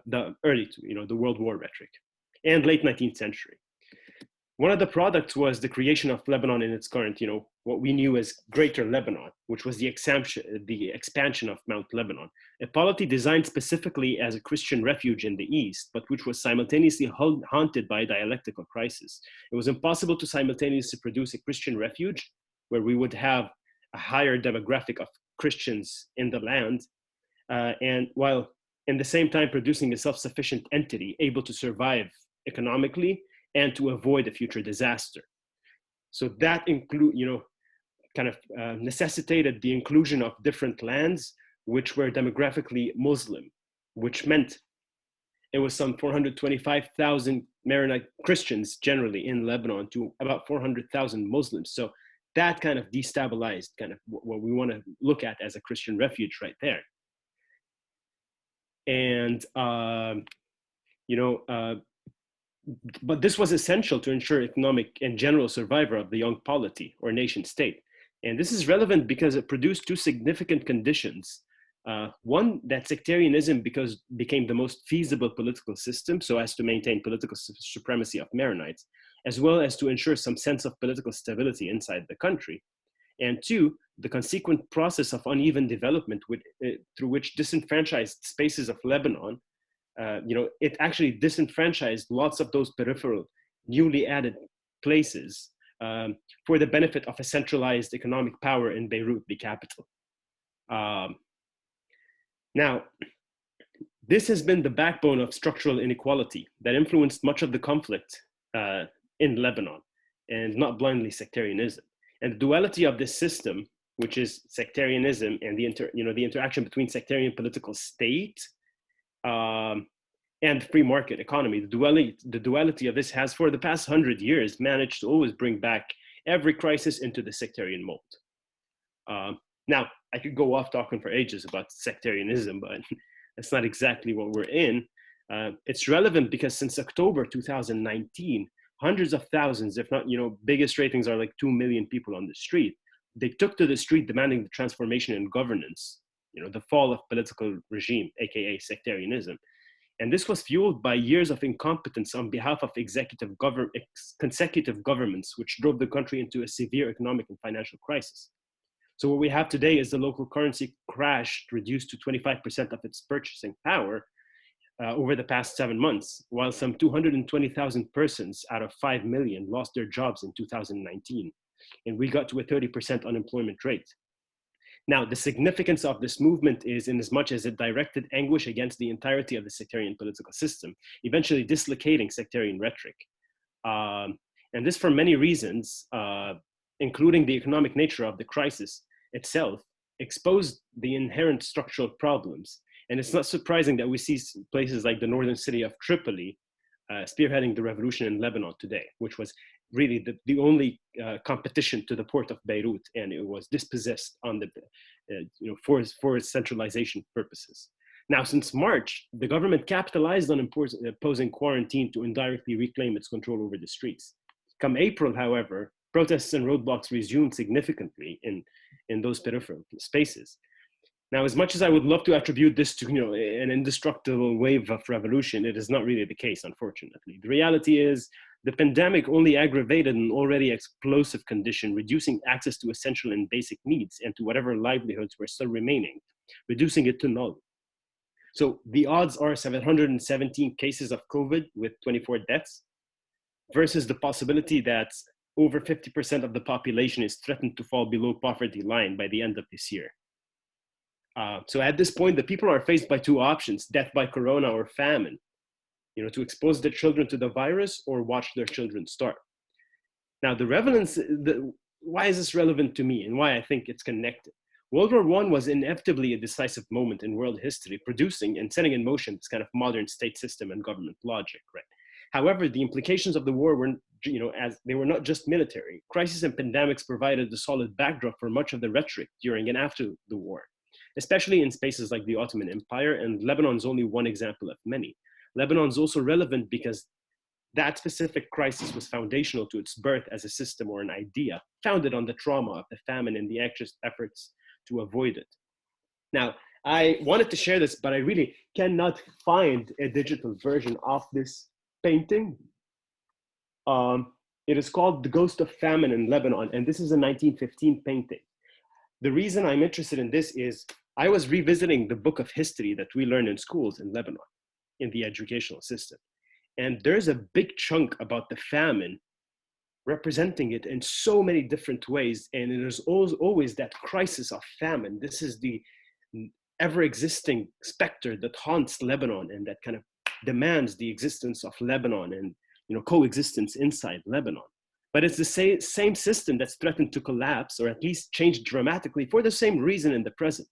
[SPEAKER 5] the World War rhetoric, and late 19th century. One of the products was the creation of Lebanon in its current, what we knew as Greater Lebanon, which was the expansion of Mount Lebanon, a polity designed specifically as a Christian refuge in the East, but which was simultaneously haunted by a dialectical crisis. It was impossible to simultaneously produce a Christian refuge, where we would have a higher demographic of Christians in the land, and while in the same time producing a self-sufficient entity able to survive economically and to avoid a future disaster. So that necessitated the inclusion of different lands which were demographically Muslim, which meant it was some 425,000 Maronite Christians generally in Lebanon to about 400,000 Muslims. So that kind of destabilized kind of what we want to look at as a Christian refuge right there. And, but this was essential to ensure economic and general survival of the young polity or nation state. And this is relevant because it produced two significant conditions. One, that sectarianism became the most feasible political system so as to maintain political supremacy of Maronites, as well as to ensure some sense of political stability inside the country. And two, the consequent process of uneven development through which disenfranchised spaces of Lebanon, it actually disenfranchised lots of those peripheral, newly added places for the benefit of a centralized economic power in Beirut, the capital. Now, this has been the backbone of structural inequality that influenced much of the conflict in Lebanon, and not blindly sectarianism. And the duality of this system, which is sectarianism and the interaction between sectarian political state and free market economy, the duality of this has for the past 100 years managed to always bring back every crisis into the sectarian mold. Now, I could go off talking for ages about sectarianism, but that's not exactly what we're in. It's relevant because since October 2019, hundreds of thousands, if not, biggest ratings are like 2 million people on the street. They took to the street demanding the transformation in governance, the fall of political regime, AKA sectarianism. And this was fueled by years of incompetence on behalf of consecutive governments, which drove the country into a severe economic and financial crisis. So what we have today is the local currency crashed, reduced to 25% of its purchasing power over the past 7 months, while some 220,000 persons out of 5 million lost their jobs in 2019. And we got to a 30% unemployment rate. Now, the significance of this movement is in as much as it directed anguish against the entirety of the sectarian political system, eventually dislocating sectarian rhetoric. And this for many reasons, including the economic nature of the crisis itself, exposed the inherent structural problems. And it's not surprising that we see places like the northern city of Tripoli spearheading the revolution in Lebanon today, which was really the only competition to the port of Beirut, and it was dispossessed on the for its centralization purposes. Now, since March, the government capitalized on imposing quarantine to indirectly reclaim its control over the streets. Come April, however, protests and roadblocks resumed significantly in those peripheral spaces. Now, as much as I would love to attribute this to an indestructible wave of revolution, it is not really the case, unfortunately. The reality is The pandemic only aggravated an already explosive condition, reducing access to essential and basic needs and to whatever livelihoods were still remaining, reducing it to null. So the odds are 717 cases of COVID with 24 deaths versus the possibility that over 50% of the population is threatened to fall below poverty line by the end of this year. So at this point, the people are faced by two options: death by corona or famine. To expose their children to the virus or watch their children starve. Now, why is this relevant to me and why I think it's connected? World War I was inevitably a decisive moment in world history, producing and setting in motion this kind of modern state system and government logic, right? However, the implications of the war were, as they were not just military. Crises and pandemics provided a solid backdrop for much of the rhetoric during and after the war, especially in spaces like the Ottoman Empire, and Lebanon is only one example of many. Lebanon is also relevant because that specific crisis was foundational to its birth as a system or an idea, founded on the trauma of the famine and the anxious efforts to avoid it. Now, I wanted to share this, but I really cannot find a digital version of this painting. It is called The Ghost of Famine in Lebanon, and this is a 1915 painting. The reason I'm interested in this is I was revisiting the book of history that we learn in schools in Lebanon, in the educational system. And there's a big chunk about the famine representing it in so many different ways. And it is always that crisis of famine. This is the ever-existing specter that haunts Lebanon and that kind of demands the existence of Lebanon and coexistence inside Lebanon. But it's the same system that's threatened to collapse or at least change dramatically for the same reason in the present.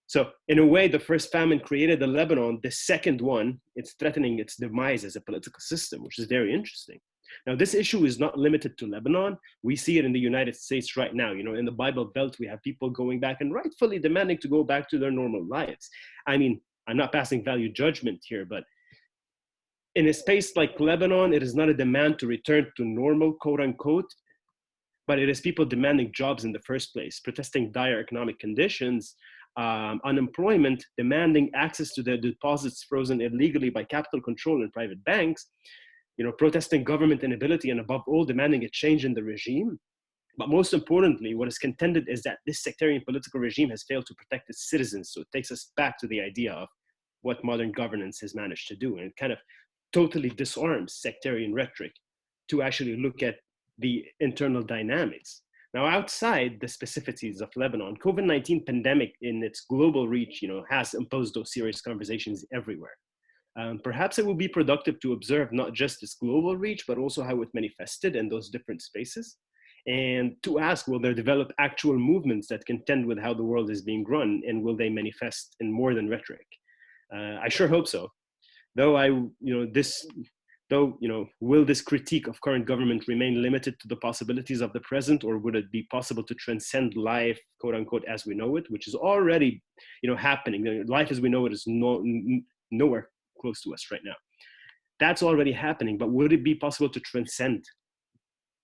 [SPEAKER 5] So in a way, the first famine created the Lebanon. The second one, it's threatening its demise as a political system, which is very interesting. Now, this issue is not limited to Lebanon. We see it in the United States right now. In the Bible Belt, we have people going back and rightfully demanding to go back to their normal lives. I mean, I'm not passing value judgment here, but in a space like Lebanon, it is not a demand to return to normal, quote unquote, but it is people demanding jobs in the first place, protesting dire economic conditions, unemployment, demanding access to their deposits frozen illegally by capital control and private banks, protesting government inability, and above all, demanding a change in the regime. But most importantly, what is contended is that this sectarian political regime has failed to protect its citizens. So it takes us back to the idea of what modern governance has managed to do. And it kind of totally disarms sectarian rhetoric to actually look at the internal dynamics. Now, outside the specificities of Lebanon, COVID-19 pandemic in its global reach, has imposed those serious conversations everywhere. Perhaps it will be productive to observe not just its global reach, but also how it manifested in those different spaces. And to ask, will there develop actual movements that contend with how the world is being run, and will they manifest in more than rhetoric? I sure hope so. Will this critique of current government remain limited to the possibilities of the present, or would it be possible to transcend life, quote unquote, as we know it, which is already, happening? Life as we know it is nowhere close to us right now. That's already happening, but would it be possible to transcend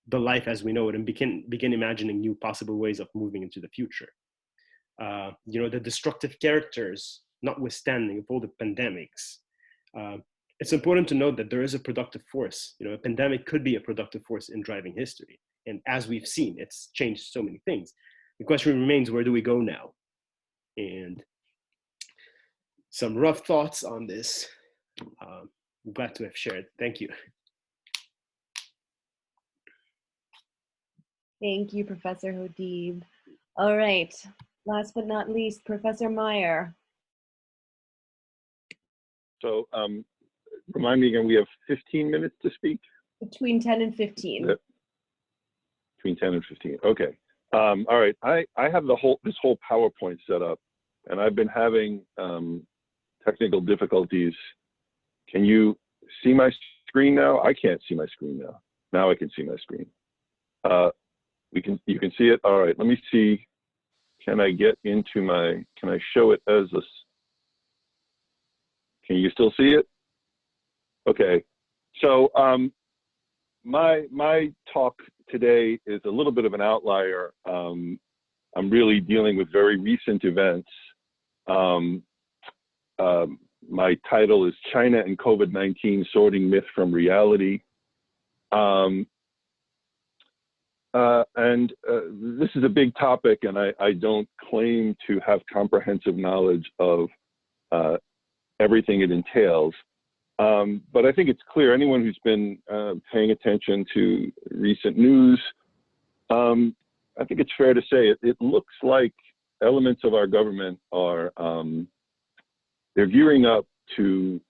[SPEAKER 5] the life as we know it and begin imagining new possible ways of moving into the future? The destructive characters, notwithstanding of all the pandemics, it's important to note that there is a productive force. A pandemic could be a productive force in driving history. And as we've seen, it's changed so many things. The question remains, where do we go now? And some rough thoughts on this. I'm glad to have shared. Thank you.
[SPEAKER 1] Thank you, Professor Hodeib. All right, last but not least, Professor Meyer.
[SPEAKER 6] So remind me again, we have 15 minutes to speak?
[SPEAKER 1] Between 10 and 15.
[SPEAKER 6] Between 10 and 15, okay. All right, I have this whole PowerPoint set up, and I've been having technical difficulties. Can you see my screen now? I can't see my screen now. Now I can see my screen. You can see it? All right, let me see. Can I get into can I show it as a, can you still see it? Okay, so my talk today is a little bit of an outlier. I'm really dealing with very recent events. My title is China and COVID-19, Sorting Myth from Reality. This is a big topic, and I don't claim to have comprehensive knowledge of everything it entails. But I think it's clear, anyone who's been paying attention to recent news, I think it's fair to say it looks like elements of our government are, they're gearing up to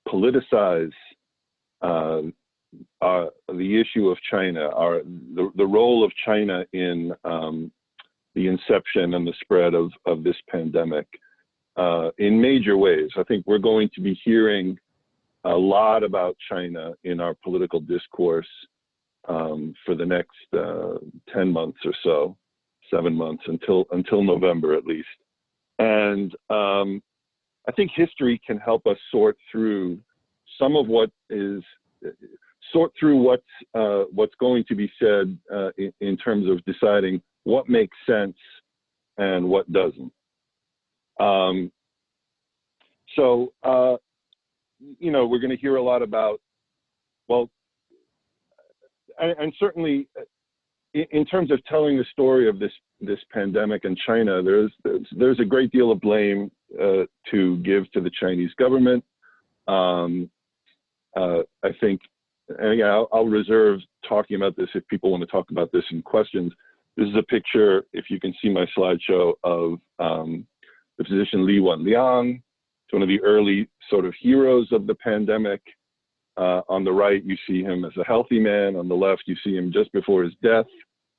[SPEAKER 6] politicize the issue of China, the role of China in the inception and the spread of this pandemic in major ways. I think we're going to be hearing a lot about China in our political discourse for the next 10 months or so, 7 months, until November at least. And I think history can help us sort through some of what's going to be said in terms of deciding what makes sense and what doesn't. You know, we're going to hear a lot about, well, and certainly in terms of telling the story of this pandemic in China, there's a great deal of blame to give to the Chinese government. I think, and again, I'll reserve talking about this if people want to talk about this in questions. This is a picture, if you can see my slideshow, of the physician Li Wenliang. It's one of the early sort of heroes of the pandemic. On the right, you see him as a healthy man. On the left, you see him just before his death.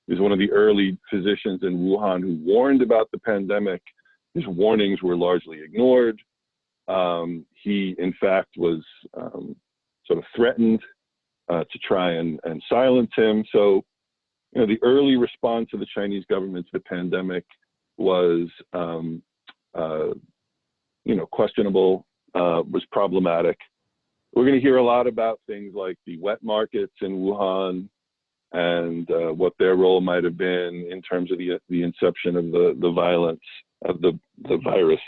[SPEAKER 6] He's one of the early physicians in Wuhan who warned about the pandemic. His warnings were largely ignored. He, in fact, was sort of threatened to try and silence him. So, you know, the early response of the Chinese government to the pandemic was, you know, questionable, was problematic. We're going to hear a lot about things like the wet markets in Wuhan and what their role might have been in terms of the inception of the violence of the virus.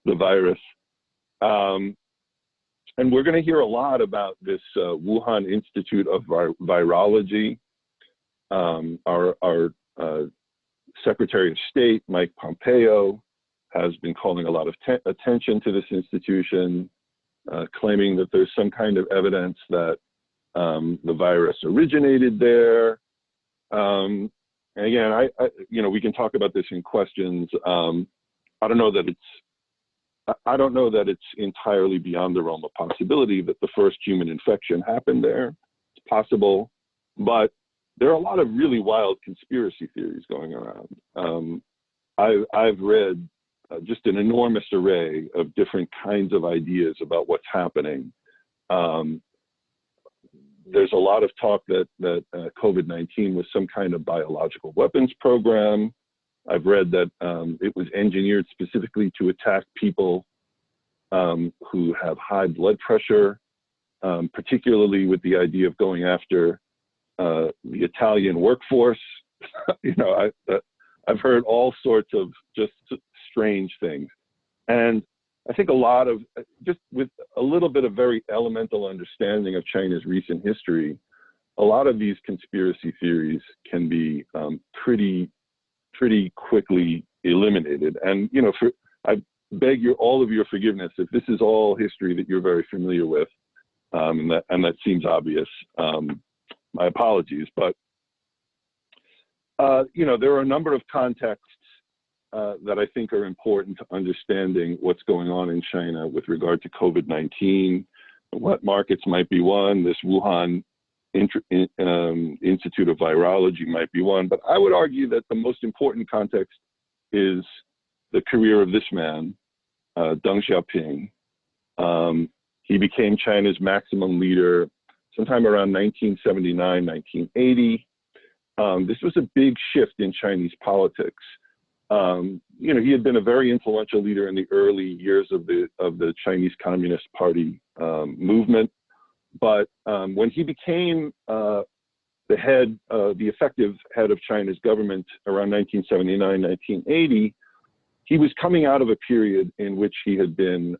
[SPEAKER 6] The virus. And we're going to hear a lot about this Wuhan Institute of Virology. Our Secretary of State, Mike Pompeo, has been calling a lot of attention to this institution, claiming that there's some kind of evidence that the virus originated there. And again, you know, we can talk about this in questions. I don't know that it's entirely beyond the realm of possibility that the first human infection happened there. It's possible, but there are a lot of really wild conspiracy theories going around. I've read just an enormous array of different kinds of ideas about what's happening. There's a lot of talk that COVID-19 was some kind of biological weapons program. I've read that it was engineered specifically to attack people who have high blood pressure, particularly with the idea of going after the Italian workforce. You know, I've heard all sorts of just strange things. And I think a lot of, just with a little bit of very elemental understanding of China's recent history, a lot of these conspiracy theories can be pretty quickly eliminated. And, you know, I beg all of your forgiveness if this is all history that you're very familiar with, and that seems obvious. My apologies, but you know, there are a number of contexts that I think are important to understanding what's going on in China with regard to COVID-19. What markets might be one. This Wuhan Institute of Virology might be one, but I would argue that the most important context is the career of this man, Deng Xiaoping. He became China's maximum leader sometime around 1979, 1980. This was a big shift in Chinese politics. You know, he had been a very influential leader in the early years of the Chinese Communist Party movement. But when he became the effective head of China's government around 1979, 1980, he was coming out of a period in which he had been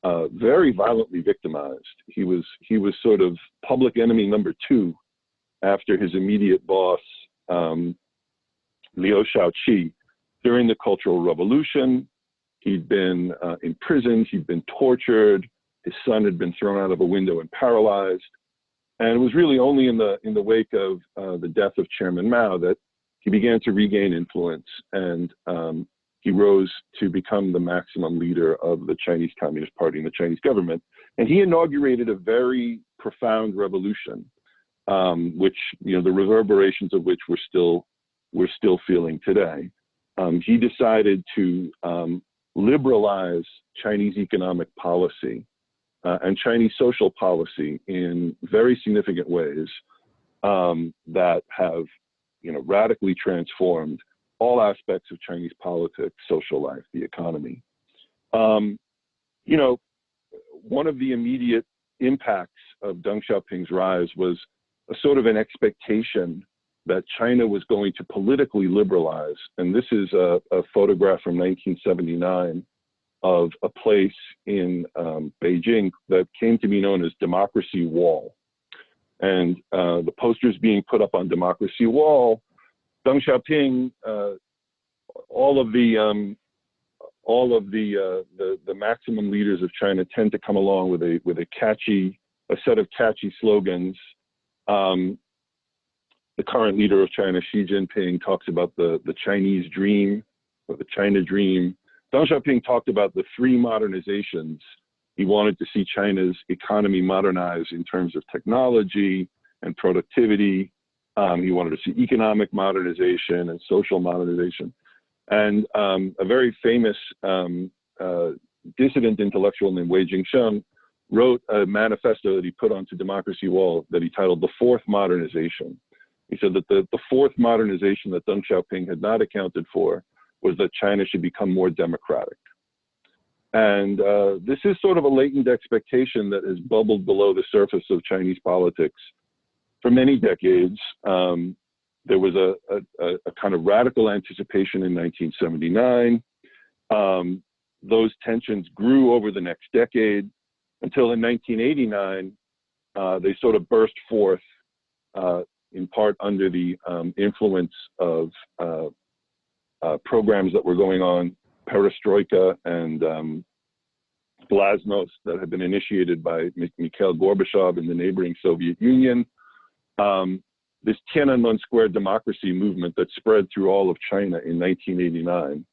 [SPEAKER 6] very violently victimized. He was sort of public enemy number 2 after his immediate boss, Liu Shaoqi. During the Cultural Revolution, he'd been imprisoned, he'd been tortured, his son had been thrown out of a window and paralyzed. And it was really only in the wake of the death of Chairman Mao that he began to regain influence, and he rose to become the maximum leader of the Chinese Communist Party and the Chinese government. And he inaugurated a very profound revolution, which, you know, the reverberations of which we're still feeling today. He decided to liberalize Chinese economic policy and Chinese social policy in very significant ways that have, you know, radically transformed all aspects of Chinese politics, social life, the economy. You know, one of the immediate impacts of Deng Xiaoping's rise was a sort of an expectation that China was going to politically liberalize. And this is a photograph from 1979 of a place in Beijing that came to be known as Democracy Wall. And the posters being put up on Democracy Wall, Deng Xiaoping, all of the maximum leaders of China tend to come along with a set of catchy slogans. The current leader of China, Xi Jinping, talks about the Chinese dream, or the China dream. Deng Xiaoping talked about the 3 modernizations. He wanted to see China's economy modernize in terms of technology and productivity. He wanted to see economic modernization and social modernization. And a very famous dissident intellectual named Wei Jingsheng wrote a manifesto that he put onto Democracy Wall that he titled The Fourth Modernization. He said that the 4th modernization that Deng Xiaoping had not accounted for was that China should become more democratic. And this is sort of a latent expectation that has bubbled below the surface of Chinese politics for many decades. There was a kind of radical anticipation in 1979. Those tensions grew over the next decade until in 1989, they sort of burst forth in part under the influence of programs that were going on, perestroika and glasnost, that had been initiated by Mikhail Gorbachev in the neighboring Soviet Union. This Tiananmen Square democracy movement that spread through all of China in 1989.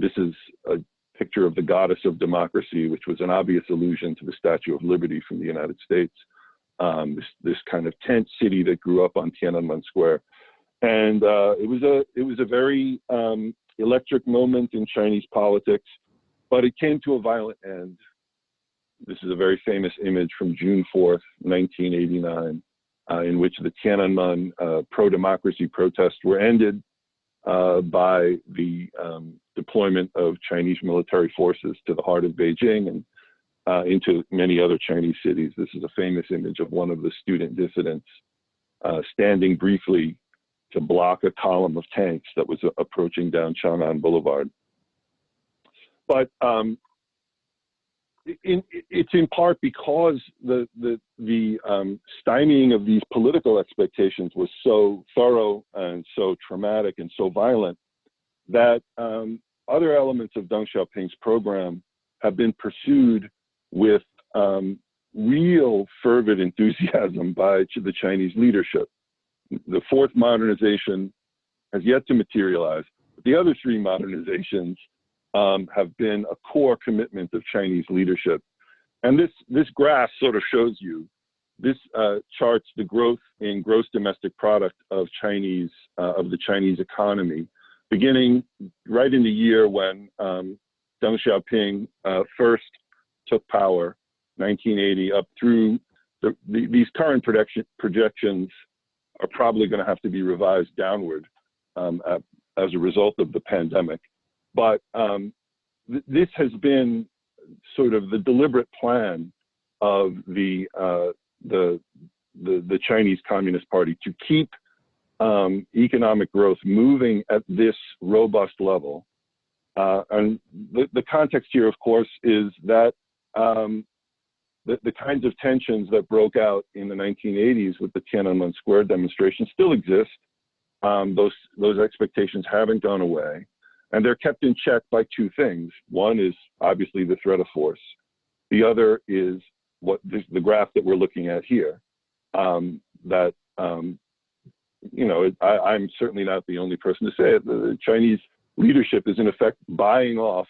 [SPEAKER 6] This is a picture of the goddess of democracy, which was an obvious allusion to the Statue of Liberty from the United States. This kind of tent city that grew up on Tiananmen Square. And it was a very electric moment in Chinese politics, but it came to a violent end. This is a very famous image from June 4th, 1989, in which the Tiananmen pro-democracy protests were ended by the deployment of Chinese military forces to the heart of Beijing and into many other Chinese cities. This is a famous image of one of the student dissidents standing briefly to block a column of tanks that was approaching down Chang'an Boulevard. But it's in part because the stymieing of these political expectations was so thorough and so traumatic and so violent that other elements of Deng Xiaoping's program have been pursued with real fervid enthusiasm by the Chinese leadership. The 4th modernization has yet to materialize. The other 3 modernizations have been a core commitment of Chinese leadership. And this graph sort of shows you, this charts the growth in gross domestic product of the Chinese economy, beginning right in the year when Deng Xiaoping first took power, 1980, up through these current projections are probably going to have to be revised downward as a result of the pandemic. But this has been sort of the deliberate plan of the Chinese Communist Party to keep economic growth moving at this robust level. And the context here, of course, is that the kinds of tensions that broke out in the 1980s with the Tiananmen Square demonstration still exist. Those expectations haven't gone away, and they're kept in check by two things. One is obviously the threat of force. The other is the graph that we're looking at here. I'm certainly not the only person to say it. The Chinese leadership is in effect buying off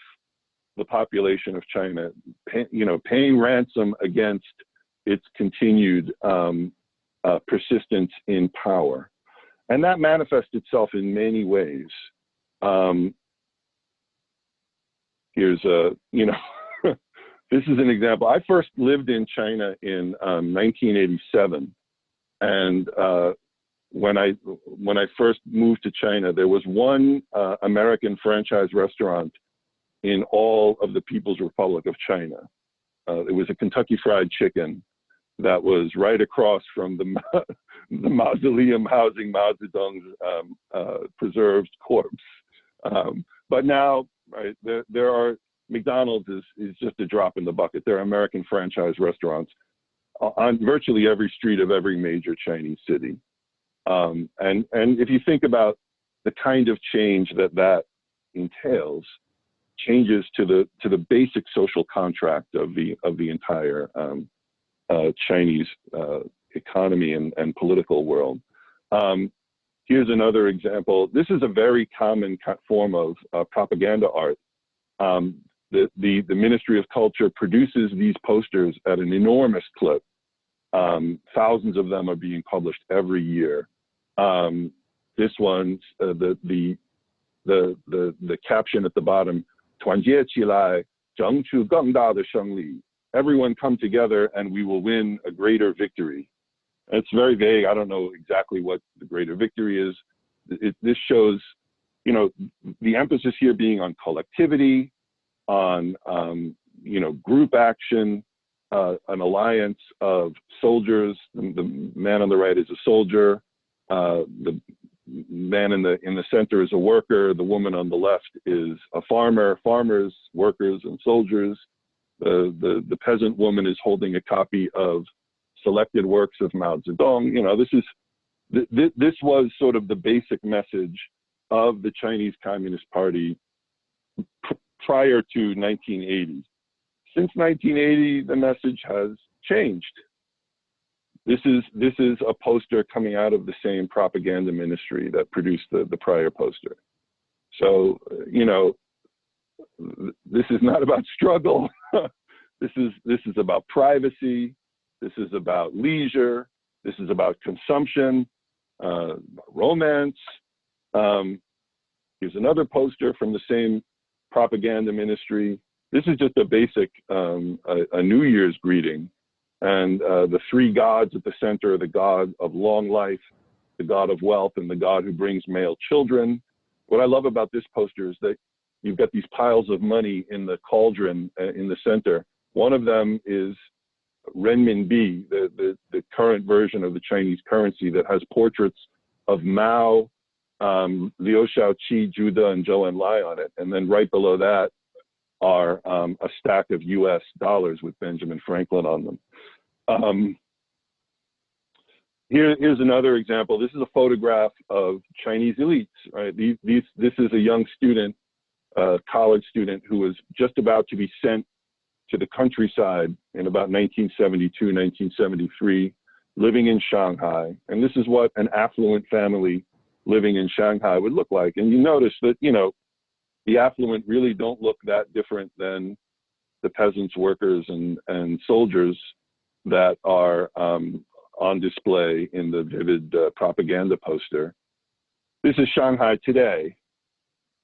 [SPEAKER 6] the population of China, paying ransom against its continued persistence in power. And that manifests itself in many ways. Here's this is an example. I first lived in China in 1987. And when I first moved to China, there was one American franchise restaurant in all of the People's Republic of China. It was a Kentucky Fried Chicken that was right across from the mausoleum housing Mao Zedong's preserved corpse. But now, right, there are, McDonald's is just a drop in the bucket. There are American franchise restaurants on virtually every street of every major Chinese city. And if you think about the kind of change that entails, changes to the basic social contract of the entire Chinese economy and political world. Here's another example. This is a very common form of propaganda art. The Ministry of Culture produces these posters at an enormous clip. Thousands of them are being published every year. This one's the caption at the bottom: 团结起来，争取更大的胜利. Everyone come together and we will win a greater victory. It's very vague. I don't know exactly what the greater victory is. This shows, the emphasis here being on collectivity, on, group action, an alliance of soldiers. The man on the right is a soldier. The man in the center is a worker. The woman on the left is a farmer. Farmers, workers, and soldiers. The peasant woman is holding a copy of selected works of Mao Zedong. This was sort of the basic message of the Chinese Communist Party prior to 1980. Since 1980, the message has changed. This is a poster coming out of the same propaganda ministry that produced the prior poster. So, this is not about struggle. This is about privacy. This is about leisure. This is about consumption, romance. Here's another poster from the same propaganda ministry. This is just a basic, a New Year's greeting. And the three gods at the center are the god of long life, the god of wealth, and the god who brings male children. What I love about this poster is that you've got these piles of money in the cauldron in the center. One of them is renminbi, the current version of the Chinese currency that has portraits of Mao, Liu Shaoqi, Zhu and Zhou Enlai on it. And then right below that are a stack of US dollars with Benjamin Franklin on them. Here's another example. This is a photograph of Chinese elites, right? This is a young student, college student, who was just about to be sent to the countryside in about 1972, 1973, living in Shanghai. And this is what an affluent family living in Shanghai would look like. And you notice that, the affluent really don't look that different than the peasants, workers, and soldiers that are on display in the vivid propaganda poster. This is Shanghai today.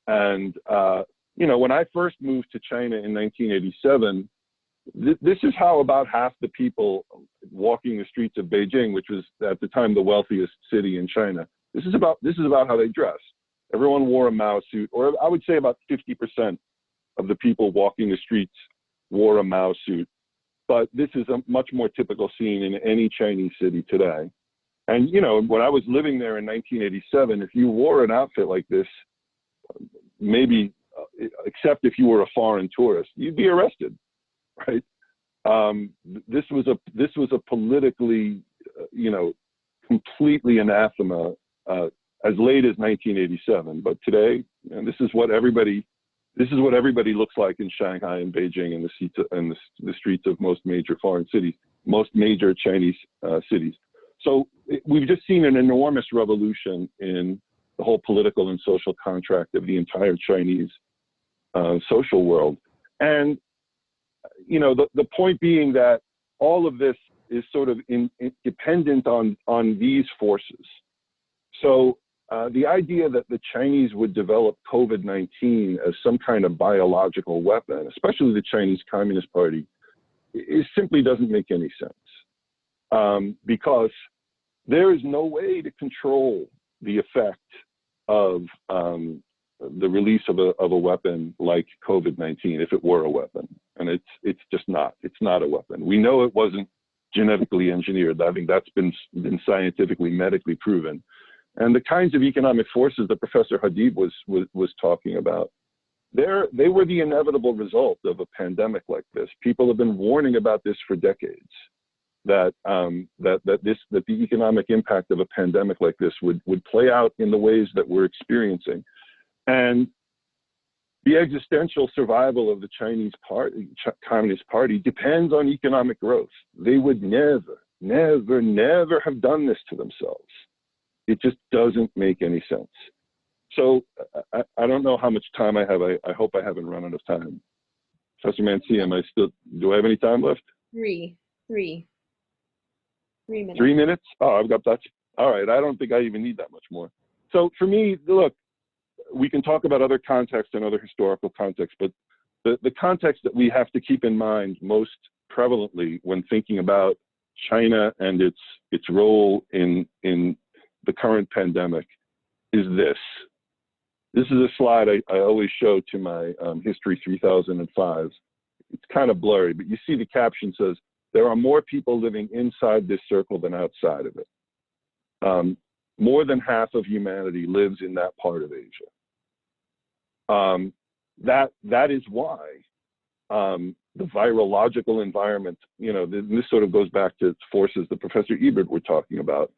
[SPEAKER 6] And, when I first moved to China in 1987, this is how about half the people walking the streets of Beijing, which was at the time the wealthiest city in China. This is about how they dressed. Everyone wore a Mao suit, or I would say about 50% of the people walking the streets wore a Mao suit. But this is a much more typical scene in any Chinese city today. And, when I was living there in 1987, if you wore an outfit like this, maybe, except if you were a foreign tourist, you'd be arrested, right? This was a politically, completely anathema as late as 1987. But today, and this is what everybody looks like in Shanghai and Beijing and the streets of most major foreign cities, most major Chinese cities. So we've just seen an enormous revolution in the whole political and social contract of the entire Chinese social world. And, the point being that all of this is sort of dependent on these forces. So the idea that the Chinese would develop COVID-19 as some kind of biological weapon, especially the Chinese Communist Party, it simply doesn't make any sense. Because there is no way to control the effect of the release of a weapon like COVID-19 if it were a weapon. And it's just not. It's not a weapon. We know it wasn't genetically engineered. I think that's been scientifically, medically proven. And the kinds of economic forces that Professor Hodeib was talking about, they were the inevitable result of a pandemic like this. People have been warning about this for decades, that the economic impact of a pandemic like this would play out in the ways that we're experiencing. And the existential survival of the Chinese Communist Party depends on economic growth. They would never, never, never have done this to themselves. It just doesn't make any sense. So I don't know how much time I have. I hope I haven't run out of time. Professor Mancini, do I have any time left?
[SPEAKER 1] Three minutes.
[SPEAKER 6] 3 minutes? Oh, that's all right. I don't think I even need that much more. So for me, look, we can talk about other contexts and other historical contexts, but the context that we have to keep in mind most prevalently when thinking about China and its role in the current pandemic is this. This is a slide I always show to my History 3005. It's kind of blurry, but you see the caption says, there are more people living inside this circle than outside of it. More than half of humanity lives in that part of Asia. That is why the virological environment, this sort of goes back to forces that Professor Ebert were talking about.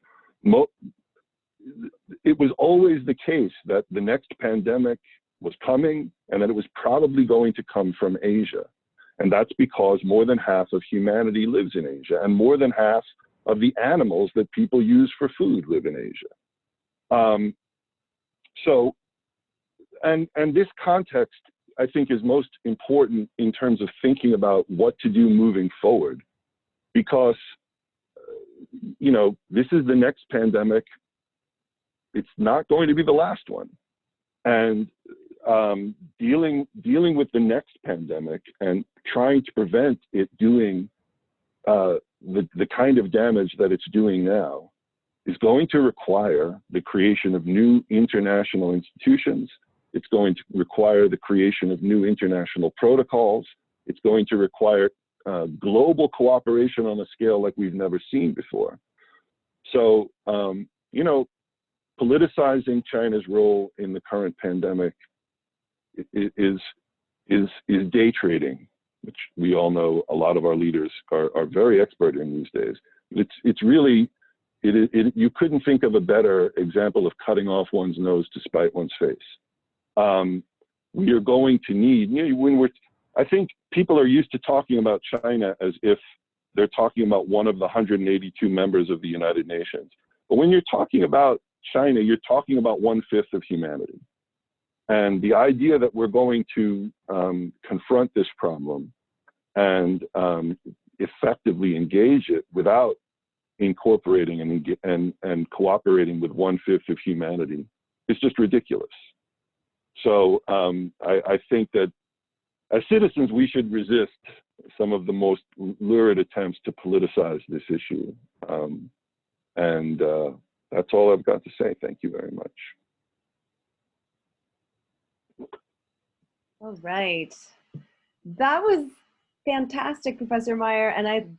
[SPEAKER 6] It was always the case that the next pandemic was coming and that it was probably going to come from Asia. And that's because more than half of humanity lives in Asia, and more than half of the animals that people use for food live in Asia. And this context, I think, is most important in terms of thinking about what to do moving forward, because, this is the next pandemic. It's not going to be the last one. And dealing with the next pandemic and trying to prevent it doing the kind of damage that it's doing now is going to require the creation of new international institutions. It's going to require the creation of new international protocols. It's going to require global cooperation on a scale like we've never seen before. So, politicizing China's role in the current pandemic is day trading, which we all know a lot of our leaders are very expert in these days. It's really, you couldn't think of a better example of cutting off one's nose to spite one's face. We are going to need, I think people are used to talking about China as if they're talking about one of the 182 members of the United Nations. But when you're talking about China, you're talking about 1/5 of humanity. And the idea that we're going to confront this problem and effectively engage it without incorporating and cooperating with 1/5 of humanity is just ridiculous. So I think that as citizens, we should resist some of the most lurid attempts to politicize this issue. That's all I've got to say. Thank you very much.
[SPEAKER 1] All right. That was fantastic, Professor Meyer. And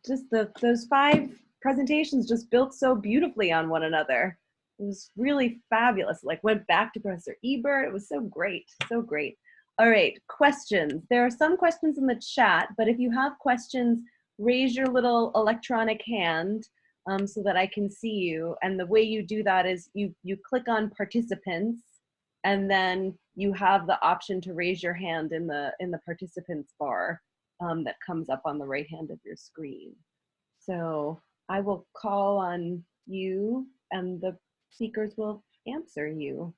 [SPEAKER 1] those 5 presentations just built so beautifully on one another. It was really fabulous. Like, went back to Professor Ebert. It was so great, so great. All right, questions. There are some questions in the chat, but if you have questions, raise your little electronic hand so that I can see you. And the way you do that is you click on participants, and then you have the option to raise your hand in the participants bar that comes up on the right hand of your screen. So I will call on you and the speakers will answer you.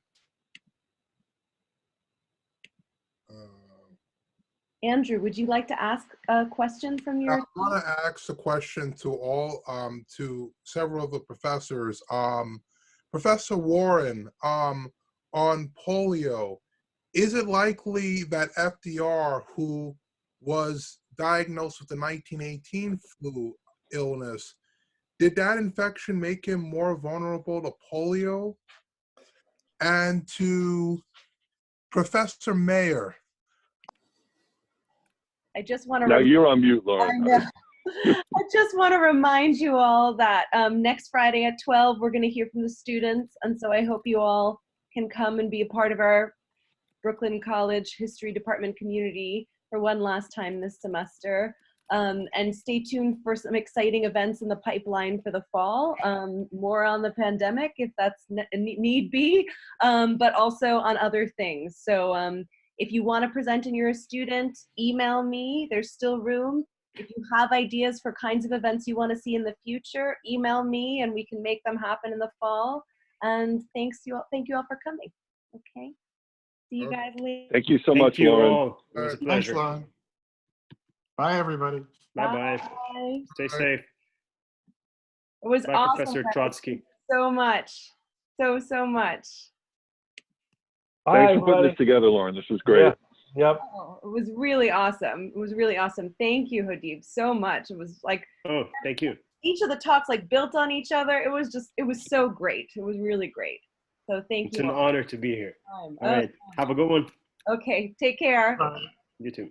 [SPEAKER 1] Andrew, would you like to ask a question from your?
[SPEAKER 7] I want to ask a question to all, to several of the professors. Professor Warren, on polio, is it likely that FDR, who was diagnosed with the 1918 flu illness, did that infection make him more vulnerable to polio? And to Professor Meyer.
[SPEAKER 1] I just want to.
[SPEAKER 6] Now you're on mute, Lauren.
[SPEAKER 1] I know. I just want to remind you all that next Friday at 12, we're going to hear from the students. And so I hope you all can come and be a part of our Brooklyn College History Department community for one last time this semester. And stay tuned for some exciting events in the pipeline for the fall. More on the pandemic if that's need be, but also on other things. So if you want to present and you're a student, email me, there's still room. If you have ideas for kinds of events you want to see in the future, email me and we can make them happen in the fall. And thank you all for coming. Okay. See you guys later.
[SPEAKER 6] Thank you so much,
[SPEAKER 5] Thank you
[SPEAKER 6] Lauren.
[SPEAKER 5] all. It was a
[SPEAKER 3] Thanks,
[SPEAKER 5] pleasure.
[SPEAKER 3] Lauren. Bye, everybody.
[SPEAKER 5] Bye-bye.
[SPEAKER 1] Bye.
[SPEAKER 5] Stay safe.
[SPEAKER 1] It was
[SPEAKER 5] Bye,
[SPEAKER 1] awesome.
[SPEAKER 5] Professor
[SPEAKER 1] guys.
[SPEAKER 5] Trotsky.
[SPEAKER 1] So much. So much.
[SPEAKER 7] Bye,
[SPEAKER 6] Thanks for putting
[SPEAKER 7] everybody.
[SPEAKER 6] this together, Lauren. This was great.
[SPEAKER 7] Yeah. Yep.
[SPEAKER 1] Oh, it was really awesome. It was really awesome. Thank you, Hodeib, so much. It was like
[SPEAKER 5] Oh, thank you.
[SPEAKER 1] each of the talks like built on each other. It was so great. It was really great. So thank
[SPEAKER 5] It's
[SPEAKER 1] you
[SPEAKER 5] an
[SPEAKER 1] all.
[SPEAKER 5] honor to be here.
[SPEAKER 1] All
[SPEAKER 5] All right. Have a good one.
[SPEAKER 1] Okay, take care.
[SPEAKER 7] Bye.
[SPEAKER 5] You too.